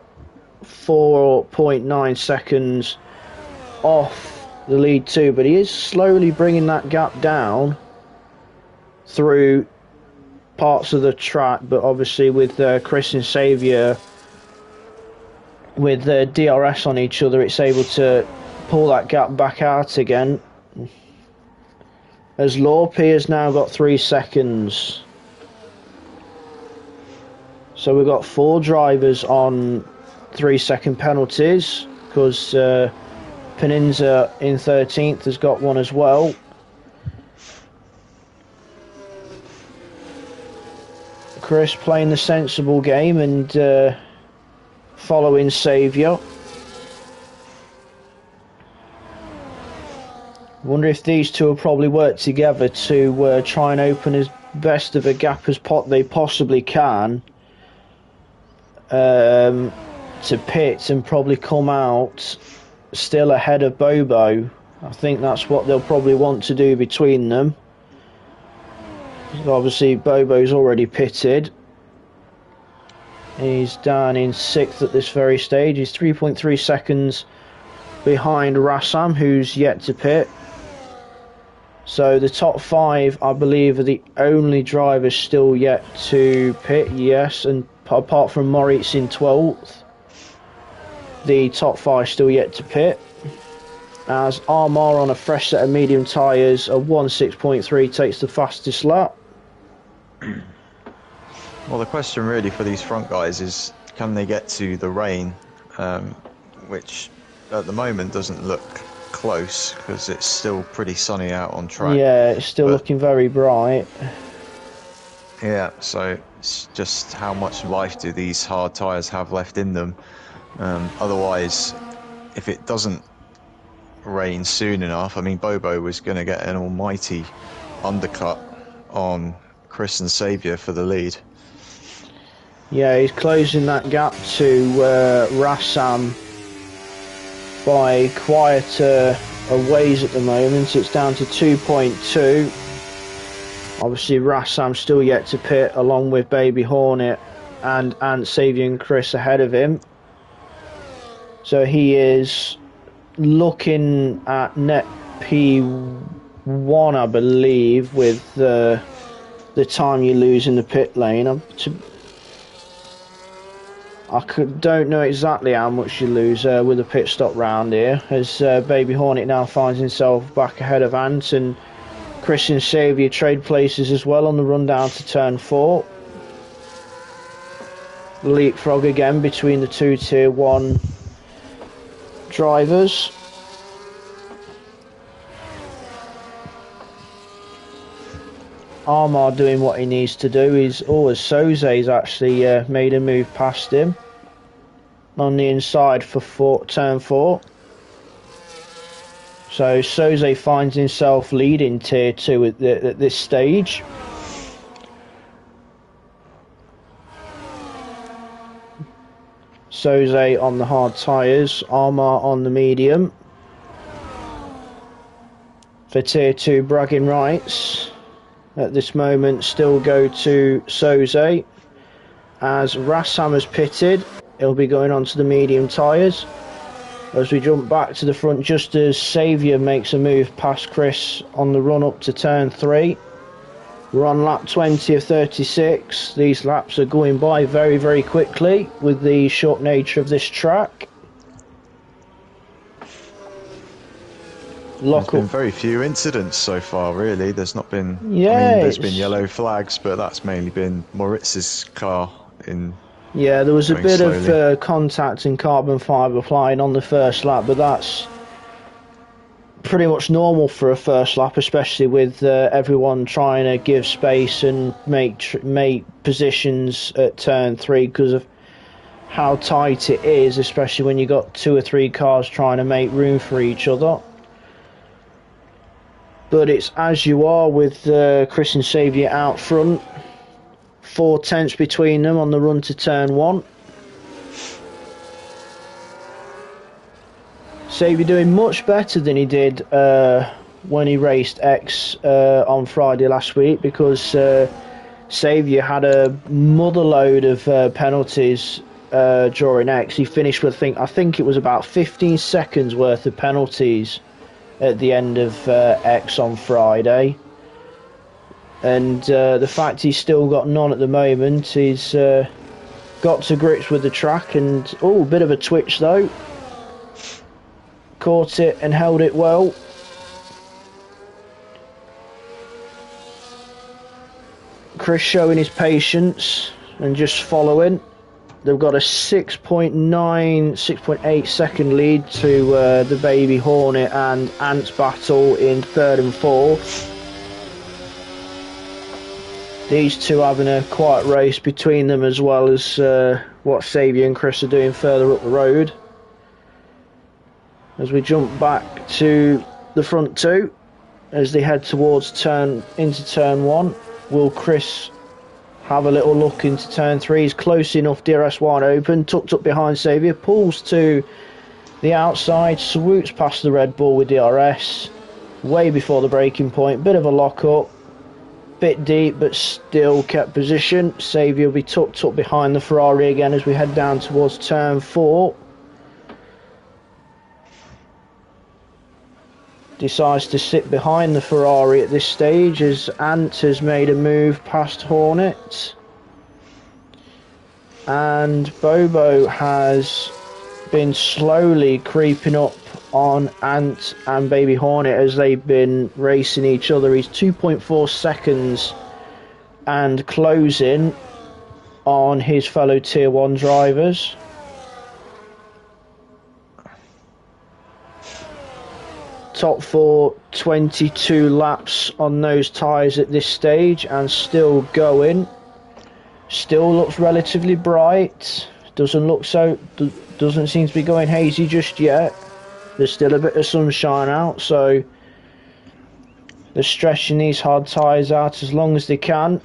4.9 seconds off the lead 2, but he is slowly bringing that gap down through parts of the track, but obviously with Chris and Saviour with DRS on each other, it's able to pull that gap back out again. As Lorpe has now got 3 seconds. So we've got 4 drivers on 3-second penalties, because Peninza in 13th has got one as well. Chris playing the sensible game and following Saviour. Wonder if these two will probably work together to try and open as best of a gap as they possibly can to pit and probably come out still ahead of Bobo. I think that's what they'll probably want to do between them. Obviously Bobo's already pitted. He's down in 6th at this very stage. He's 3.3 seconds behind Rassam, who's yet to pit. So the top 5, I believe, are the only drivers still yet to pit. Yes, and apart from Moritz in 12th, the top 5 still yet to pit. As Armar on a fresh set of medium tyres, a 1.6.3 takes the fastest lap. Well, the question really for these front guys is, can they get to the rain, which at the moment doesn't look close, because it's still pretty sunny out on track. Yeah, it's still looking very bright. Yeah, so it's just how much life do these hard tyres have left in them. Otherwise, if it doesn't rain soon enough, I mean, Bobo was going to get an almighty undercut on Chris and Saviour for the lead. Yeah, he's closing that gap to Rassam by quieter ways at the moment. It's down to 2.2. Obviously Rassam still yet to pit, along with Baby Hornet and Ant, Saviour and Chris ahead of him. So he is looking at net P1, I believe, with the time you lose in the pit lane. Don't know exactly how much you lose with a pit stop round here, as Baby Hornet now finds himself back ahead of Ant, and Chris and Saviour trade places as well on the run down to turn 4. Leapfrog again between the 2 Tier 1 drivers. Armar doing what he needs to do. As Soze's actually made a move past him on the inside for turn 4. So Soze finds himself leading Tier 2 at this stage. Soze on the hard tyres, Armar on the medium. For Tier 2 bragging rights at this moment still go to Soze. As Rassam has pitted, he'll be going on to the medium tyres. As we jump back to the front, just as Saviour makes a move past Chris on the run up to turn 3. We're on lap 20 of 36. These laps are going by very, very quickly with the short nature of this track. There's been very few incidents so far, really. There's not been... Yeah, I mean, there's been yellow flags, but that's mainly been Moritz's car in... Yeah, there was a bit of contact and carbon fibre flying on the first lap, but that's pretty much normal for a first lap, especially with everyone trying to give space and make positions at turn 3 because of how tight it is, especially when you've got 2 or 3 cars trying to make room for each other. But it's as you are with Chris and Saviour out front. 4 tenths between them on the run to turn 1. Saviour doing much better than he did when he raced X on Friday last week, because Saviour had a mother load of penalties during X. He finished with I think it was about 15 seconds worth of penalties at the end of X on Friday. And the fact he's still got none at the moment, he's got to grips with the track. And a bit of a twitch though. Caught it and held it well. Chris showing his patience and just following. They've got a 6.8 second lead to the Baby Hornet and Ants battle in 3rd and 4th. These two having a quiet race between them, as well as what Saviour and Chris are doing further up the road. As we jump back to the front 2, as they head towards into turn 1, will Chris have a little look into turn 3? He's close enough, DRS wide open, tucked up behind Saviour, pulls to the outside, swoops past the Red Bull with DRS, way before the braking point, bit of a lock up. Bit deep, but still kept position. Saviour will be tucked up behind the Ferrari again as we head down towards turn 4. Decides to sit behind the Ferrari at this stage as Ant has made a move past Hornet. And Bobo has been slowly creeping up on Ant and Baby Hornet as they've been racing each other. He's 2.4 seconds and closing on his fellow Tier 1 drivers. Top 4, 22 laps on those tyres at this stage and still going. Still looks relatively bright. Doesn't seem to be going hazy just yet. There's still a bit of sunshine out, so they're stretching these hard tyres out as long as they can.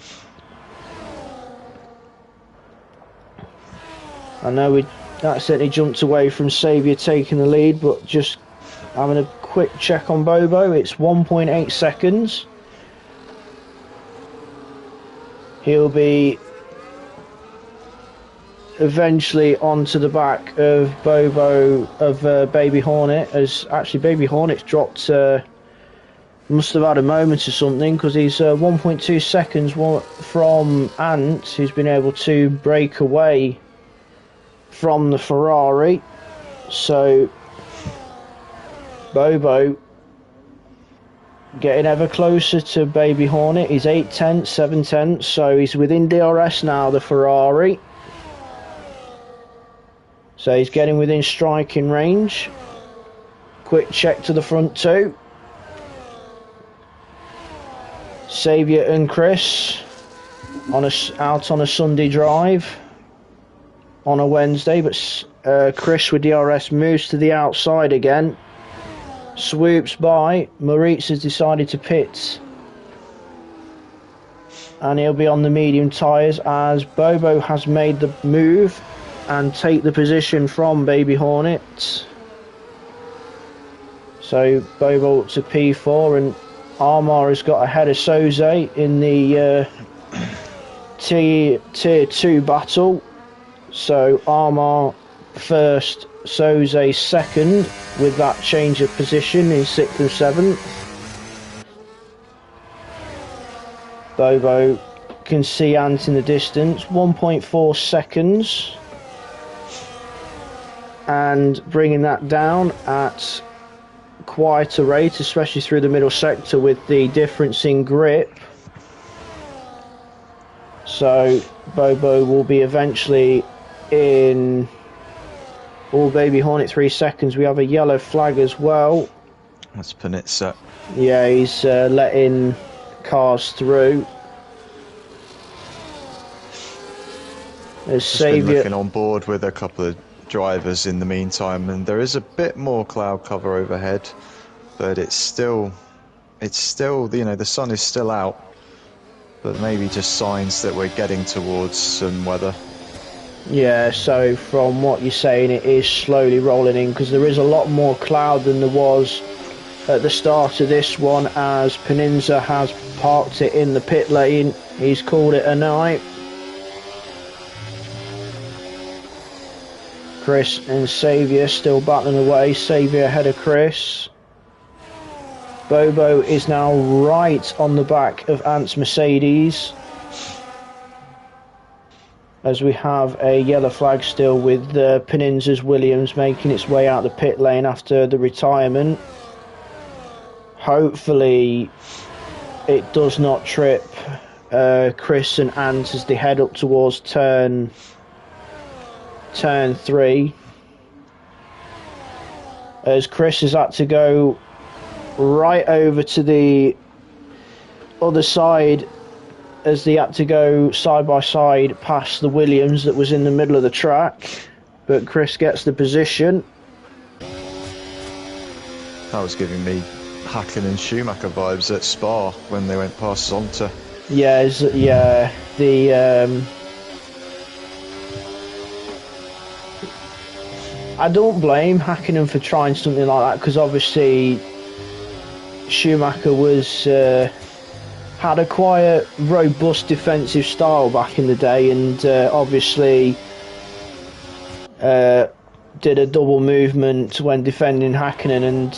I know we accidentally jumped away from Saviour taking the lead, but just having a quick check on Bobo, it's 1.8 seconds. He'll be eventually onto the back of Baby Hornet, as actually Baby Hornet's dropped, must have had a moment or something, because he's 1.2 seconds from Ant, who's been able to break away from the Ferrari. So Bobo getting ever closer to Baby Hornet. He's 8 tenths, 7 tenths, so he's within DRS now, the Ferrari. So he's getting within striking range. Quick check to the front 2. Saviour and Chris out on a Sunday drive on a Wednesday, but Chris with DRS moves to the outside again. swoops by. Moritz has decided to pit, and he'll be on the medium tyres as Bobo has made the move and take the position from Baby Hornet. So Bobo up to P4, and Armar has got ahead of Soze in the tier 2 battle. So Armar first, Soze second, with that change of position in 6th and 7th. Bobo can see Ant in the distance, 1.4 seconds, and bringing that down at quite a rate, especially through the middle sector with the difference in grip. So Bobo will be eventually in all Baby Hornet 3 seconds. We have a yellow flag as well. That's Panizza. Yeah, he's letting cars through. As Just been Saviour looking on board with a couple of drivers in the meantime, and there is a bit more cloud cover overhead, but it's still, you know, the sun is still out, but maybe just signs that we're getting towards some weather. Yeah, so from what you're saying, it is slowly rolling in, because there is a lot more cloud than there was at the start of this one, as Panizza has parked it in the pit lane. He's called it a night. Chris and Saviour still battling away. Saviour ahead of Chris. Bobo is now right on the back of Ant's Mercedes, as we have a yellow flag still with Panizza's Williams making its way out the pit lane after the retirement. Hopefully it does not trip Chris and Ant as they head up towards turn 3, as Chris has had to go right over to the other side, as they had to go side by side past the Williams that was in the middle of the track, but Chris gets the position. That was giving me Hakkinen and Schumacher vibes at Spa when they went past Zonta. Yeah, I don't blame Hakkinen for trying something like that, because obviously Schumacher had a quiet, robust defensive style back in the day, and obviously did a double movement when defending Hakkinen, and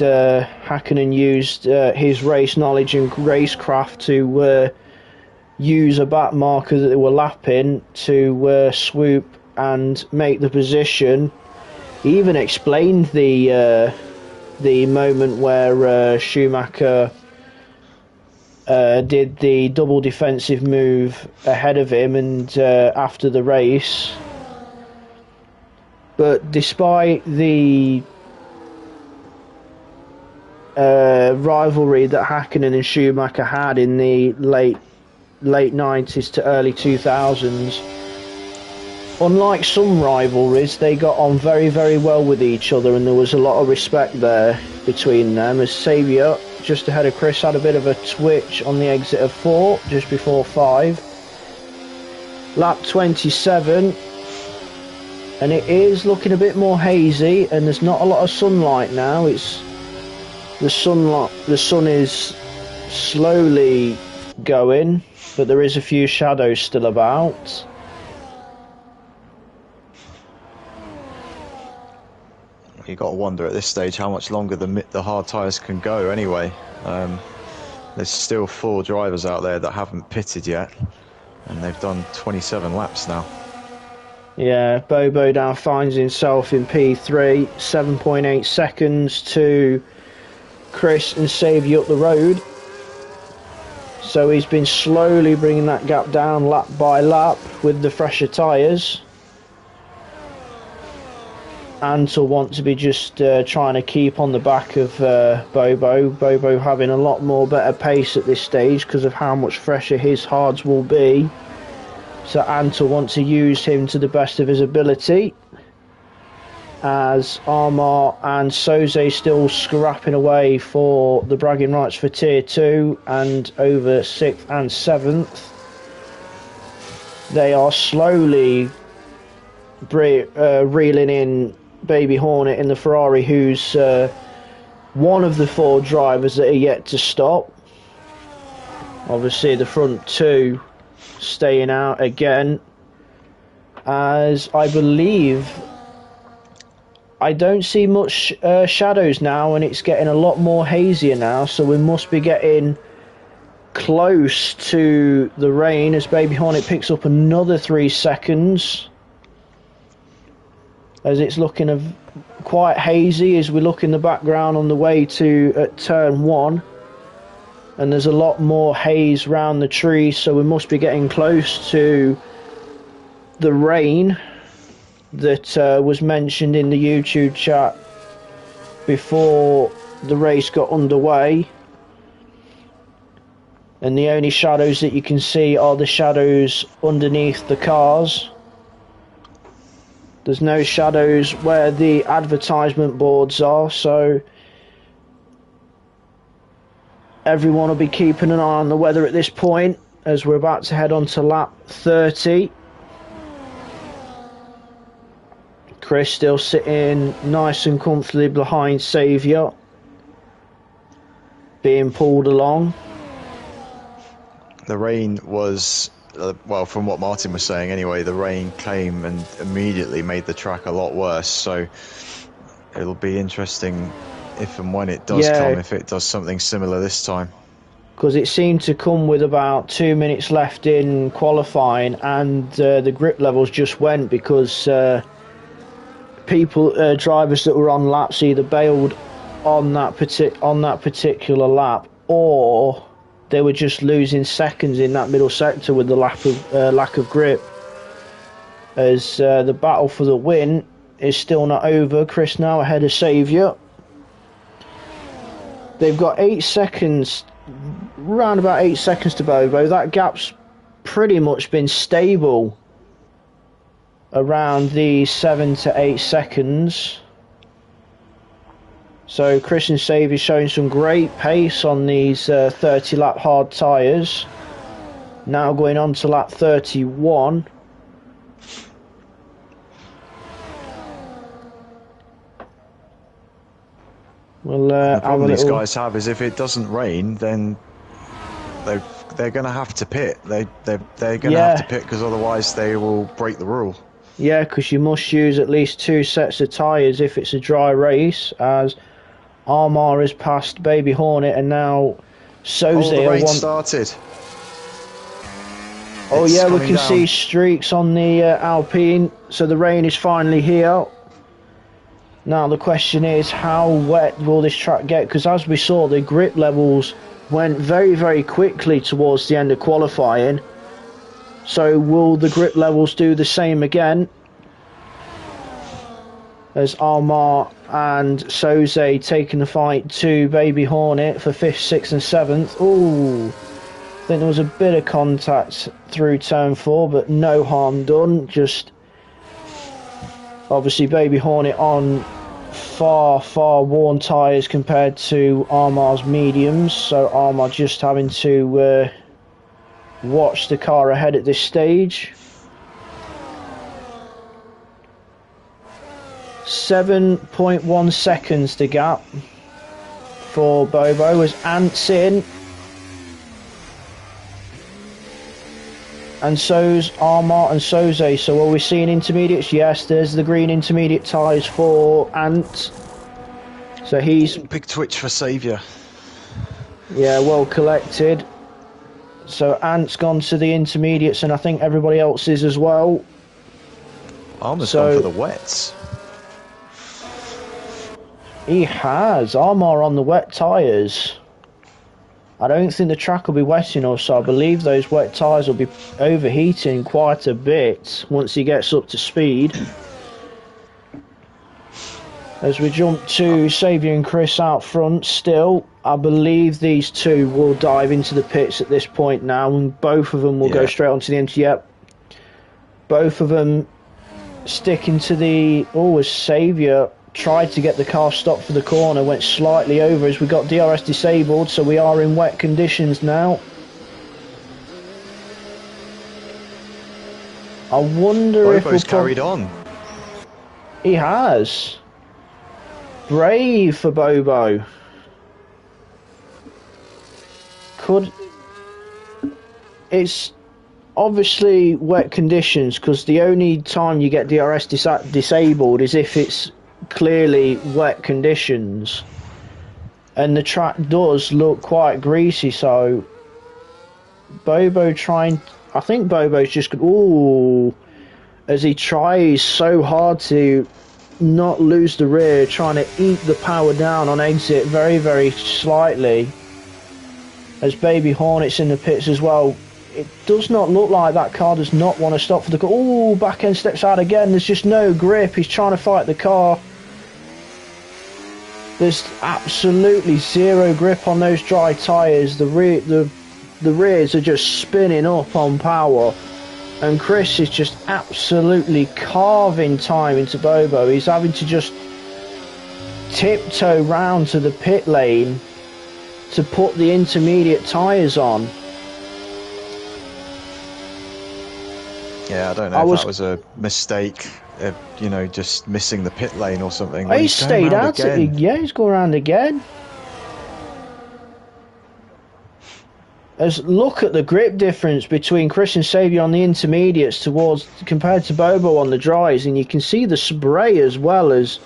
Hakkinen used his race knowledge and racecraft to use a back marker that they were lapping to swoop and make the position. He even explained the moment where Schumacher did the double defensive move ahead of him and after the race. But despite the rivalry that Hakkinen and Schumacher had in the late 90s to early 2000s, unlike some rivalries, they got on very, very well with each other, and there was a lot of respect there between them, as Saviour, just ahead of Chris, had a bit of a twitch on the exit of 4, just before 5. Lap 27, and it is looking a bit more hazy, and there's not a lot of sunlight now. The sun is slowly going, but there is a few shadows still about. You got to wonder at this stage how much longer the hard tyres can go anyway. There's still 4 drivers out there that haven't pitted yet, and they've done 27 laps now. Yeah, Bobo now finds himself in P3, 7.8 seconds to Chris and Saviour up the road. So he's been slowly bringing that gap down lap by lap with the fresher tyres. And to want to be just trying to keep on the back of Bobo. Bobo having a lot more better pace at this stage because of how much fresher his hards will be. So Ant will want to use him to the best of his ability. as Armar and Soze still scrapping away for the bragging rights for Tier 2 and over 6th and 7th. They are slowly reeling in Baby Hornet in the Ferrari, who's one of the 4 drivers that are yet to stop. Obviously the front 2 staying out again, as I believe I don't see much shadows now, and it's getting a lot more hazier now, so we must be getting close to the rain as Baby Hornet picks up another 3 seconds, as it's looking quite hazy as we look in the background on the way to turn 1, and there's a lot more haze around the trees, so we must be getting close to the rain that was mentioned in the YouTube chat before the race got underway. And the only shadows that you can see are the shadows underneath the cars. There's no shadows where the advertisement boards are, so everyone will be keeping an eye on the weather at this point as we're about to head on to lap 30. Chris still sitting nice and comfortably behind Saviour, being pulled along. The rain was, well, from what Martin was saying anyway, the rain came and immediately made the track a lot worse, so it'll be interesting if and when it does come, if it does something similar this time. Because it seemed to come with about 2 minutes left in qualifying, and the grip levels just went because drivers that were on laps either bailed on that particular lap, or they were just losing seconds in that middle sector with the lack of grip. As the battle for the win is still not over. Chris now ahead of Saviour. They've got 8 seconds, around about 8 seconds to Bobo. That gap's pretty much been stable around the 7 to 8 seconds. So Chris and Saviour showing some great pace on these 30 lap hard tyres. Now going on to lap 31. Well, the problem these guys have is if it doesn't rain, then they're going to have to pit. They're going to have to pit because otherwise they will break the rule. Yeah, because you must use at least 2 sets of tyres if it's a dry race, as Armar has passed Baby Hornet and now Soze. The rain started. Oh yeah, we can see streaks on the Alpine, so the rain is finally here. Now the question is, how wet will this track get? Because as we saw, the grip levels went very, very quickly towards the end of qualifying. So will the grip levels do the same again? As Armar and Soze taking the fight to Baby Hornet for 5th, 6th and 7th. Ooh, I think there was a bit of contact through turn 4, but no harm done. Just obviously Baby Hornet on far worn tyres compared to Armar's mediums, so Armar just having to watch the car ahead at this stage. 7.1 seconds to gap for Bobo as Ant's in, and so's Armar and Soze. So are we seeing intermediates? Yes, there's the green intermediate tyres for Ant. So he's big twitch for Saviour. Yeah, well collected. So Ant's gone to the intermediates, and I think everybody else is as well. Armar's gone for the wets. He has. Armar on the wet tyres. I don't think the track will be wet enough, so I believe those wet tyres will be overheating quite a bit once he gets up to speed. As we jump to Saviour and Chris out front still, I believe these two will dive into the pits at this point now, and both of them will go straight onto the empty. Yep. Both of them sticking to the... Oh, as Saviour tried to get the car stopped for the corner, went slightly over as we got DRS disabled, so we are in wet conditions now. I wonder if Bobo's carried on. He has. Brave for Bobo. It's obviously wet conditions, because the only time you get DRS disabled is if it's clearly wet conditions, and the track does look quite greasy, so Bobo trying... I think Bobo's just... Ooh, as he tries so hard to not lose the rear, trying to eke the power down on exit very, very slightly. As Baby Hornet's in the pits as well. It does not look like that car does not want to stop for the car. Ooh, back end steps out again. There's just no grip. He's trying to fight the car. There's absolutely zero grip on those dry tyres. The rears are just spinning up on power. And Chris is just absolutely carving time into Bobo. He's having to just tiptoe round to the pit lane to put the intermediate tyres on. Yeah, I don't know if that was a mistake, you know, just missing the pit lane or something. He stayed out. Yeah, he's going around again. As look at the grip difference between Chris and Saviour on the intermediates compared to Bobo on the dries, and you can see the spray as well, as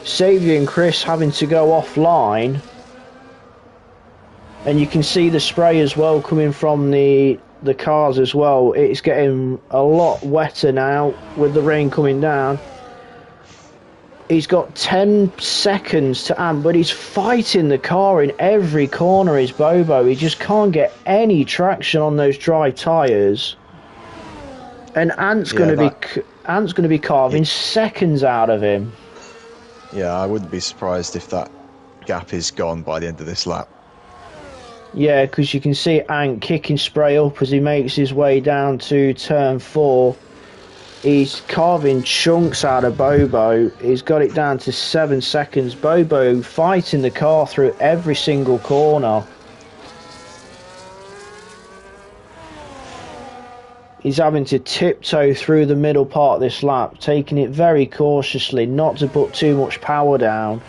Saviour and Chris having to go offline, and you can see the spray as well coming from the cars as well. It's getting a lot wetter now with the rain coming down. He's got 10 seconds to Ant, but he's fighting the car in every corner, is Bobo. He just can't get any traction on those dry tyres. And Ant's going to be carving seconds out of him. Yeah, I wouldn't be surprised if that gap is gone by the end of this lap. Yeah, because you can see Ant kicking spray up as he makes his way down to turn 4. He's carving chunks out of Bobo. He's got it down to 7 seconds. Bobo fighting the car through every single corner. He's having to tiptoe through the middle part of this lap, taking it very cautiously, not to put too much power down.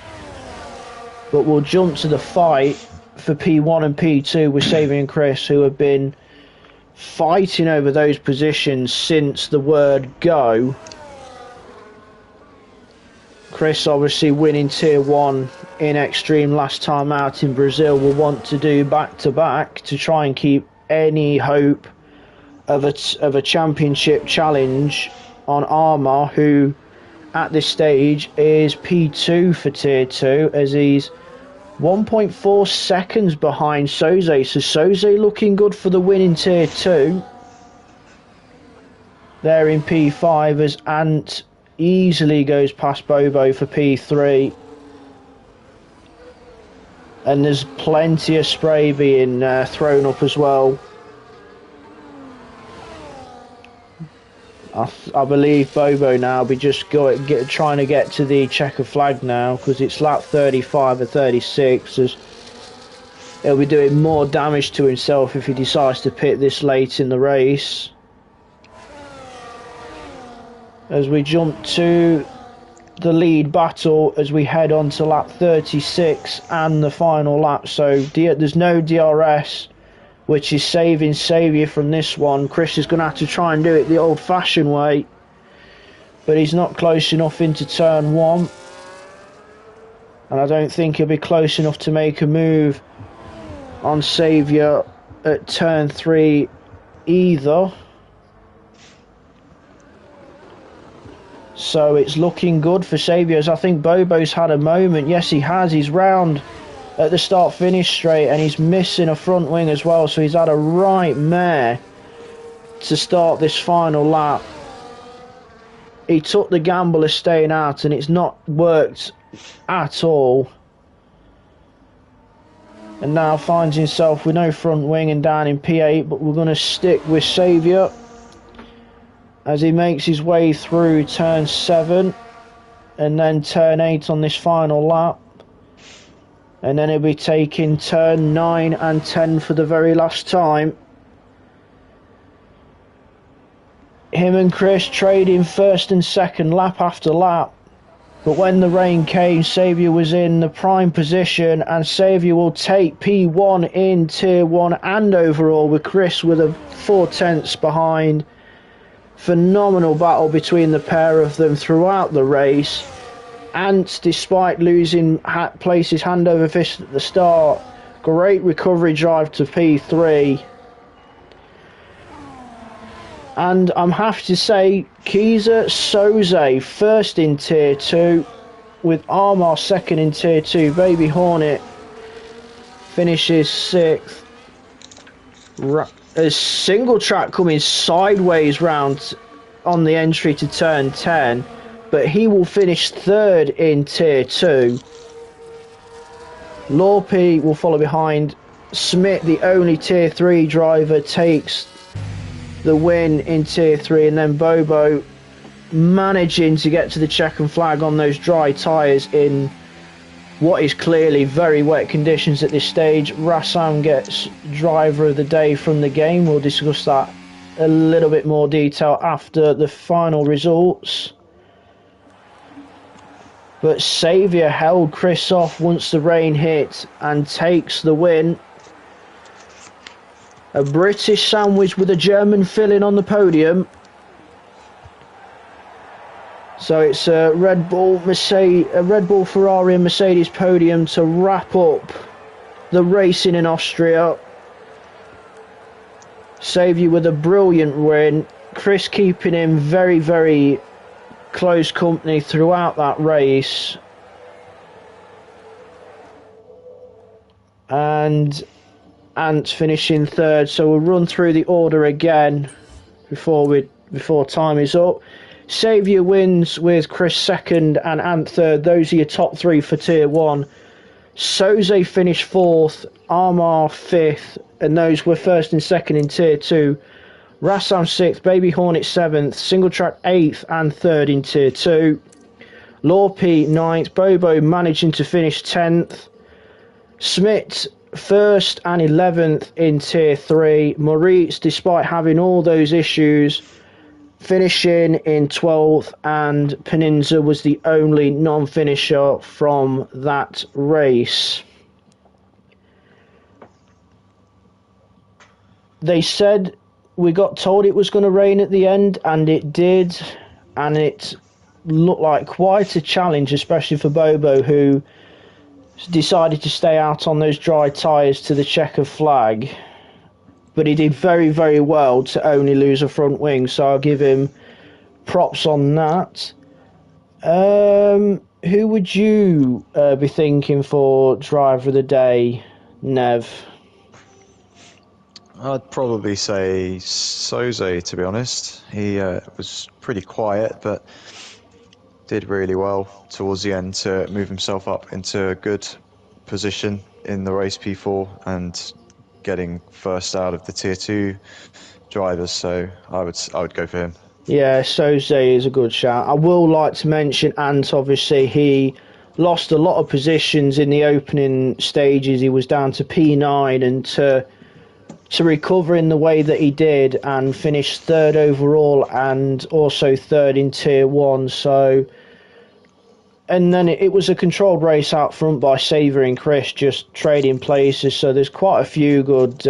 But we'll jump to the fight for P1 and P2 with Saviour and Chris, who have been fighting over those positions since the word go. Chris obviously winning tier 1 in X-Treme last time out in Brazil, will want to do back-to-back to try and keep any hope of a championship challenge on Armour, who at this stage is P2 for tier 2, as he's 1.4 seconds behind Soze. So Soze looking good for the win in tier 2. There in P5, as Ant easily goes past Bobo for P3. And there's plenty of spray being thrown up as well. I believe Bobo now will be just trying to get to the checker flag now, because it's lap 35 or 36. As he'll be doing more damage to himself if he decides to pit this late in the race. As we jump to the lead battle as we head on to lap 36 and the final lap. So there's no DRS, which is saving Saviour from this one. Chris is going to have to try and do it the old-fashioned way, but he's not close enough into turn 1, and I don't think he'll be close enough to make a move on Saviour at turn 3 either. So it's looking good for Saviour, as I think Bobo's had a moment. Yes, he has. He's round at the start-finish straight, and he's missing a front wing as well, so he's had a right mare to start this final lap. He took the gamble of staying out, and it's not worked at all. And now finds himself with no front wing and down in P8, but we're going to stick with Saviour. as he makes his way through turn 7 and then turn 8 on this final lap. And then he'll be taking turn 9 and 10 for the very last time. Him and Chris trading first and second lap after lap. But when the rain came, Saviour was in the prime position, and Saviour will take P1 in Tier 1 and overall, with Chris with a 4/10 behind. Phenomenal battle between the pair of them throughout the race. Ant, despite losing places hand over fist at the start, great recovery drive to P3. And I'm happy to say Kiza Soze first in Tier 2, with Armar second in Tier 2. Baby Hornet finishes 6th. A single track coming sideways round on the entry to turn 10, but he will finish 3rd in Tier 2. Lorpe will follow behind. Smith, the only Tier 3 driver, takes the win in Tier 3, and then Bobo managing to get to the checkered flag on those dry tyres in what is clearly very wet conditions at this stage. Rassam gets driver of the day from the game. We'll discuss that a little bit more detail after the final results. But Saviour held Chris off once the rain hit and takes the win. A British sandwich with a German filling on the podium. So it's a Red Bull, Ferrari and Mercedes podium to wrap up the racing in Austria. Saviour with a brilliant win. Chris keeping him very, very close company throughout that race. And Ant finishing 3rd, so we'll run through the order again before time is up. Saviour wins with Chris 2nd and Ant 3rd. Those are your top 3 for Tier 1. Soze finished 4th, Armar 5th, and those were 1st and 2nd in Tier 2. Rassam 6th, Baby Hornet 7th, Single Track 8th and 3rd in Tier 2. Lorpe 9th, Bobo managing to finish 10th. Smith 1st and 11th in Tier 3. Moritz, despite having all those issues, finishing in 12th, and Peninza was the only non-finisher from that race. They said, we got told it was going to rain at the end, and it did, and it looked like quite a challenge, especially for Bobo, who decided to stay out on those dry tyres to the checkered flag. But he did very, very well to only lose a front wing, so I'll give him props on that. Who would you be thinking for driver of the day, Nev? I'd probably say Soze, to be honest. He was pretty quiet, but did really well towards the end to move himself up into a good position in the race P4 and getting first out of the Tier 2 drivers, so I would go for him. Yeah, Soze is a good shout. I will like to mention Ant, obviously. He lost a lot of positions in the opening stages. He was down to P9, and to recover in the way that he did and finish 3rd overall and also 3rd in Tier 1. So, and then it was a controlled race out front by Saviour and Chris, just trading places. So there's quite a few good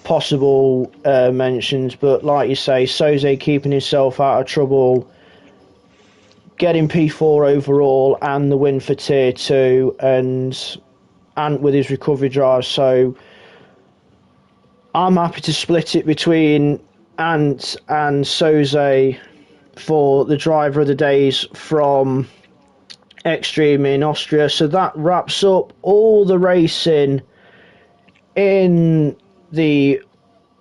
possible mentions. But like you say, Soze keeping himself out of trouble, getting P4 overall and the win for Tier 2, and Ant with his recovery drive. So I'm happy to split it between Ant and Soze for the driver of the days from X-Treme in Austria. So that wraps up all the racing in the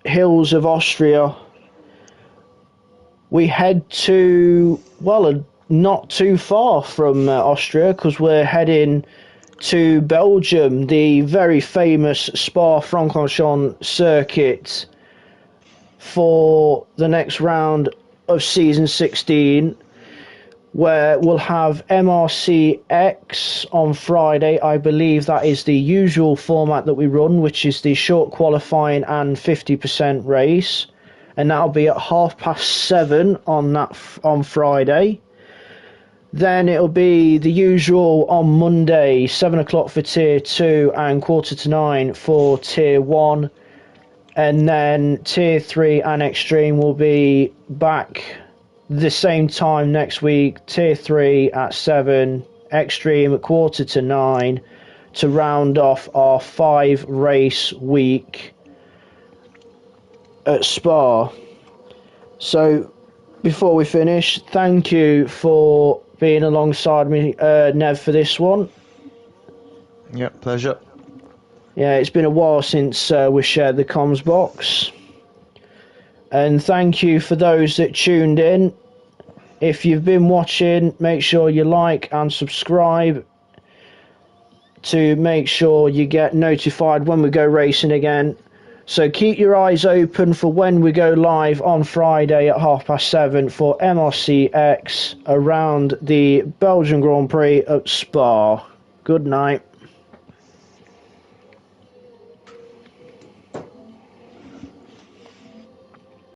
hills of Austria. We head to, well, not too far from Austria, because we're heading to Belgium, the very famous Spa-Francorchamps circuit, for the next round of season 16, where we'll have MRC X on Friday. I believe that is the usual format that we run, which is the short qualifying and 50% race, and that'll be at 7:30 on Friday. Then it'll be the usual on Monday, 7 o'clock for Tier 2 and 8:45 for Tier 1. And then Tier 3 and X-Treme will be back the same time next week. Tier 3 at 7, X-Treme at 8:45 to round off our 5-race week at Spa. So, before we finish, thank you for being alongside me, Nev, for this one. Yeah, pleasure. Yeah, it's been a while since we shared the comms box. And thank you for those that tuned in. If you've been watching, make sure you like and subscribe to make sure you get notified when we go racing again. So keep your eyes open for when we go live on Friday at 7:30 for MRCX around the Belgian Grand Prix at Spa. Good night.